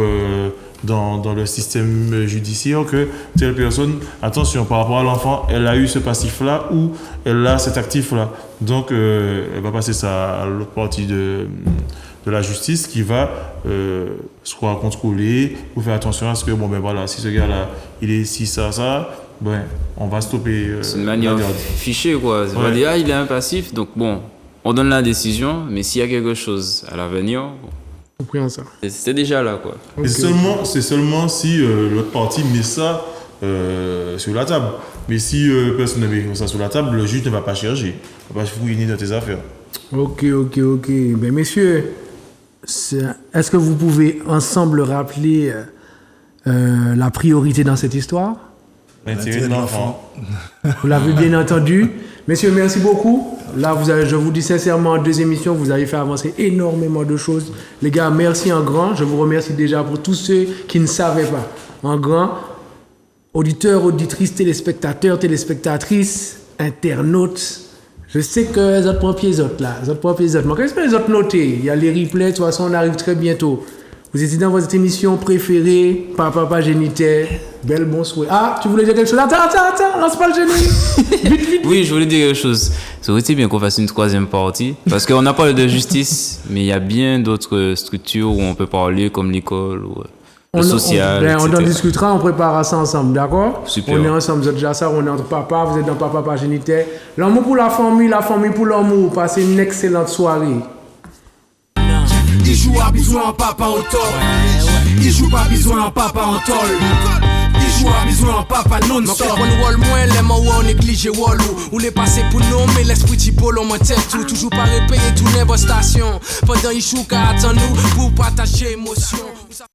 dans le système judiciaire que telle personne, attention, par rapport à l'enfant, elle a eu ce passif-là ou elle a cet actif-là. Donc, elle va passer ça à l'autre partie de la justice qui va soit contrôler ou faire attention à ce que, bon, ben voilà, si ce gars-là, il est ici, ça, ben, on va stopper. C'est une manière fichée, quoi. On va dire, il est un passif, donc bon, on donne la décision, mais s'il y a quelque chose à l'avenir, ça. C'est déjà là, quoi. Okay. C'est seulement si l'autre partie met ça sur la table. Mais si personne ne met ça sur la table, le juge ne va pas chercher. Il ne va pas fouiller dans tes affaires. Ok. Ben, messieurs, est-ce que vous pouvez ensemble rappeler la priorité dans cette histoire? L'intérêt de l'enfant. Vous l'avez bien entendu. Messieurs, merci beaucoup. Là, je vous dis sincèrement, en 2 émissions, vous avez fait avancer énormément de choses. Les gars, merci en grand. Je vous remercie déjà pour tous ceux qui ne savaient pas. En grand, auditeurs, auditrices, téléspectateurs, téléspectatrices, internautes. Je sais que les autres pompiers, les autres là, les autres pompiers, les autres. Mais qu'est-ce que les autres notés? Il y a les replays, de toute façon, on arrive très bientôt. Vous étiez dans votre émission préférée, Papa Géniteur. Belle bon souhait. Ah, tu voulais dire quelque chose? Attends, lance pas le génie. Vite. Oui, je voulais dire quelque chose. Ça aurait été bien qu'on fasse une 3e partie. Parce qu'on a parlé de justice, mais il y a bien d'autres structures où on peut parler, comme l'école ou le social. On en discutera, on préparera ça ensemble, d'accord? Super. On est ensemble, vous êtes déjà ça, on est entre papa, vous êtes dans Papa Géniteur. L'amour pour la famille pour l'amour. Passez une excellente soirée. Il joue à bisous en papa au top. Il joue pas bisous en papa en tol. Il joue à bisous en papa non-stop. On wall moins les mots on néglige wallou. Ou les passer pour nous mais l'esprit typo l'on tête tout. Toujours pas répéter tout never station. Pendant il joue qu'à attendre nous pour partager émotion.